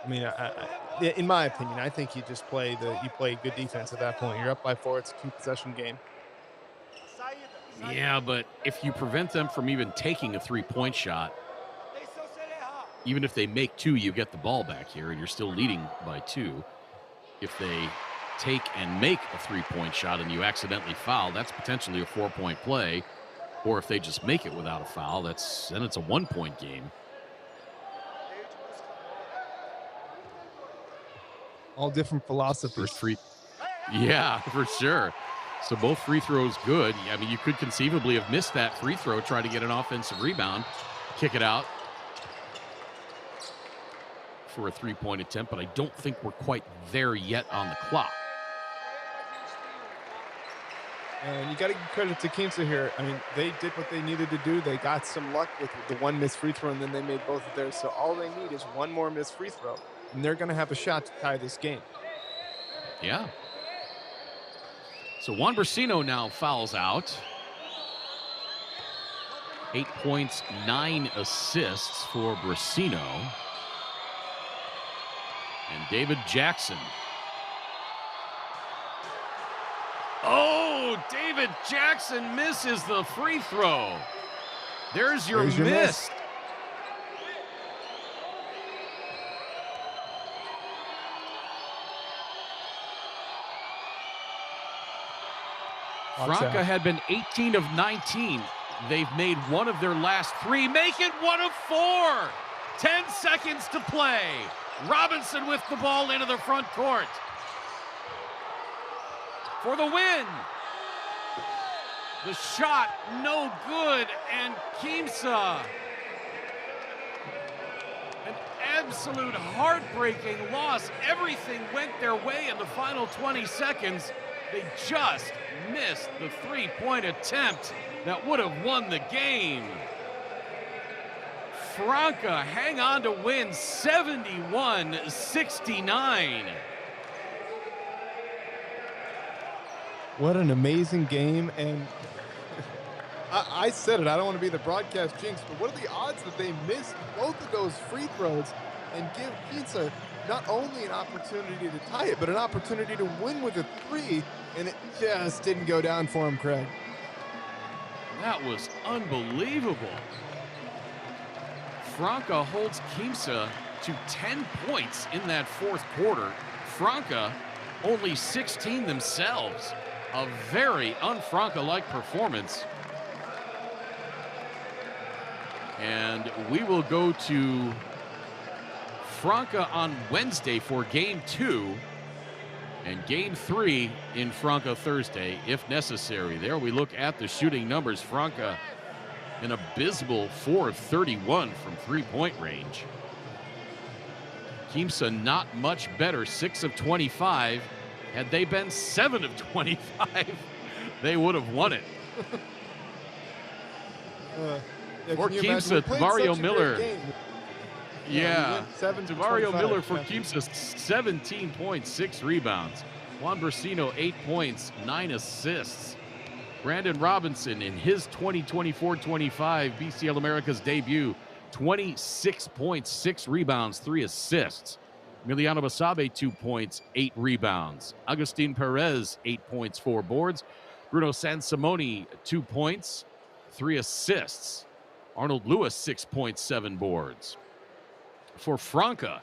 I mean, in my opinion, I think you just play good defense at that point. You're up by 4. It's a 2-possession game. Yeah, but if you prevent them from even taking a 3-point shot, even if they make 2, you get the ball back here, and you're still leading by 2. If they take and make a 3-point shot and you accidentally foul, that's potentially a 4-point play. Or if they just make it without a foul, then it's a 1-point game. All different philosophies. Yeah, for sure. So both free throws good. I mean, you could conceivably have missed that free throw, try to get an offensive rebound, kick it out for a 3-point attempt, but I don't think we're quite there yet on the clock. And you got to give credit to Quimsa here. I mean, they did what they needed to do. They got some luck with the 1 missed free throw, and then they made both of theirs. So all they need is 1 more missed free throw, and they're going to have a shot to tie this game. Yeah. So Juan Brasino now fouls out. 8 points, 9 assists for Brasino. And David Jackson Oh, David Jackson misses the free throw. There's your miss. Franca had been 18 of 19. They've made one of their last 3. Make it 1 of 4. 10 seconds to play. Robinson with the ball into the front court for the win. The shot, no good, and Quimsa, an absolute heartbreaking loss. Everything went their way in the final 20 seconds. They just missed the three-point attempt that would have won the game. Franca hang on to win 71-69. What an amazing game. And I said it, I don't want to be the broadcast jinx, but what are the odds that they missed both of those free throws and give Quimsa not only an opportunity to tie it, but an opportunity to win with a 3, and it just didn't go down for him, Craig. That was unbelievable. Franca holds Quimsa to 10 points in that fourth quarter. Franca only 16 themselves. A very un-Franca-like performance. And we will go to Franca on Wednesday for Game 2 and Game 3 in Franca Thursday, if necessary. There we look at the shooting numbers. Franca, an abysmal 4 of 31 from three-point range. Quimsa not much better, 6 of 25. Had they been 7 of 25, they would have won it. For Quimsa, Tavario Miller. Yeah, Tavario Miller for Quimsa, 17 points, 6 rebounds. Juan Bursino, 8 points, 9 assists. Brandon Robinson in his 2024-25 BCL Americas debut, 26 points, 6 rebounds, 3 assists. Emiliano Basabe, 2 points, 8 rebounds. Agustin Perez, 8 points, 4 boards. Bruno Sansimoni, 2 points, 3 assists. Arnold Lewis, 6 points, 7 boards. For Franca,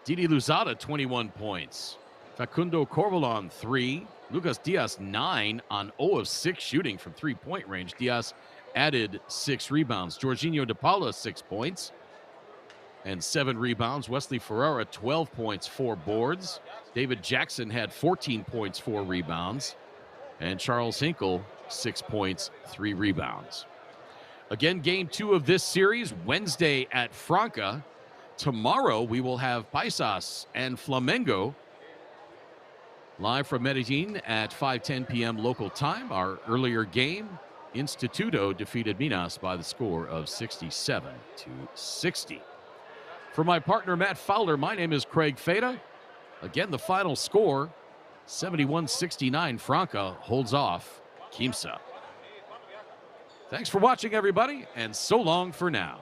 Didi Luzada, 21 points. Facundo Corvalon, 3. Lucas Diaz, 9 on 0 of 6 shooting from three-point range. Diaz added 6 rebounds. Jorginho De Paula, 6 points and 7 rebounds. Wesley Ferreira, 12 points, 4 boards. David Jackson had 14 points, 4 rebounds. And Charles Hinkle, 6 points, 3 rebounds. Again, Game 2 of this series, Wednesday at Franca. Tomorrow, we will have Paisas and Flamengo live from Medellin at 5:10 p.m. local time. Our earlier game, Instituto defeated Minas by the score of 67-60. For my partner, Matt Fowler, my name is Craig Feda. Again, the final score, 71-69. Franca holds off Quimsa. Thanks for watching, everybody, and so long for now.